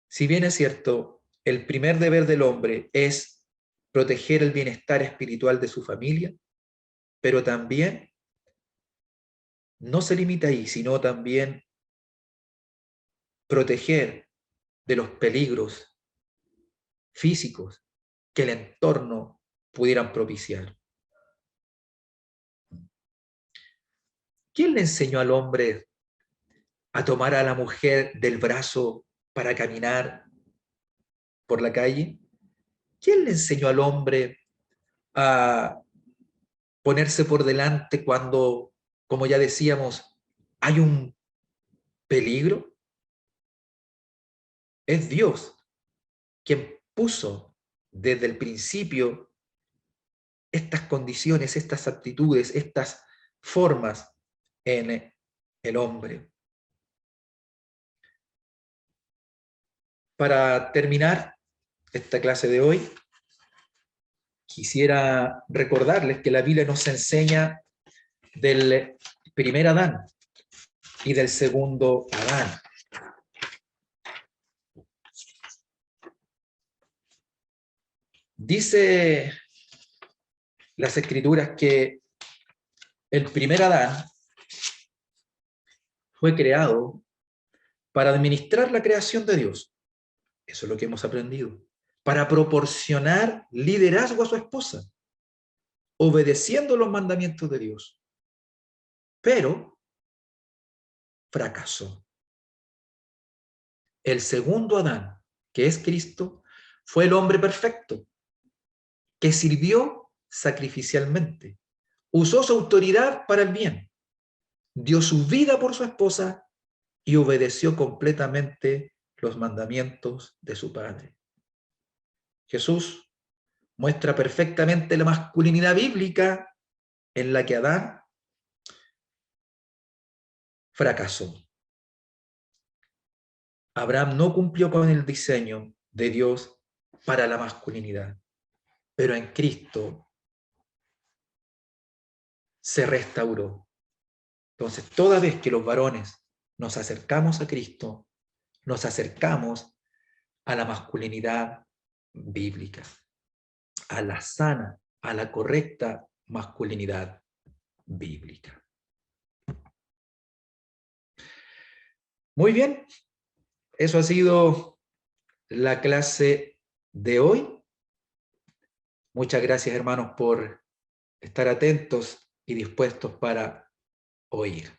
Si bien es cierto, el primer deber del hombre es proteger el bienestar espiritual de su familia, pero también no se limita ahí, sino también proteger de los peligros físicos que el entorno pudieran propiciar. ¿Quién le enseñó al hombre a tomar a la mujer del brazo para caminar por la calle? ¿Quién le enseñó al hombre a ponerse por delante cuando, como ya decíamos, hay un peligro? Es Dios quien puso desde el principio estas condiciones, estas actitudes, estas formas en el hombre. Para terminar esta clase de hoy, quisiera recordarles que la Biblia nos enseña del primer Adán y del segundo Adán. Dice las Escrituras que el primer Adán fue creado para administrar la creación de Dios. Eso es lo que hemos aprendido. Para proporcionar liderazgo a su esposa, obedeciendo los mandamientos de Dios. Pero fracasó. El segundo Adán, que es Cristo, fue el hombre perfecto, que sirvió sacrificialmente, usó su autoridad para el bien, dio su vida por su esposa y obedeció completamente los mandamientos de su Padre. Jesús muestra perfectamente la masculinidad bíblica en la que Adán fracasó. Abraham no cumplió con el diseño de Dios para la masculinidad, pero en Cristo se restauró. Entonces, toda vez que los varones nos acercamos a Cristo, nos acercamos a la masculinidad bíblica, a la sana, a la correcta masculinidad bíblica. Muy bien, eso ha sido la clase de hoy. Muchas gracias, hermanos, por estar atentos y dispuestos para oír.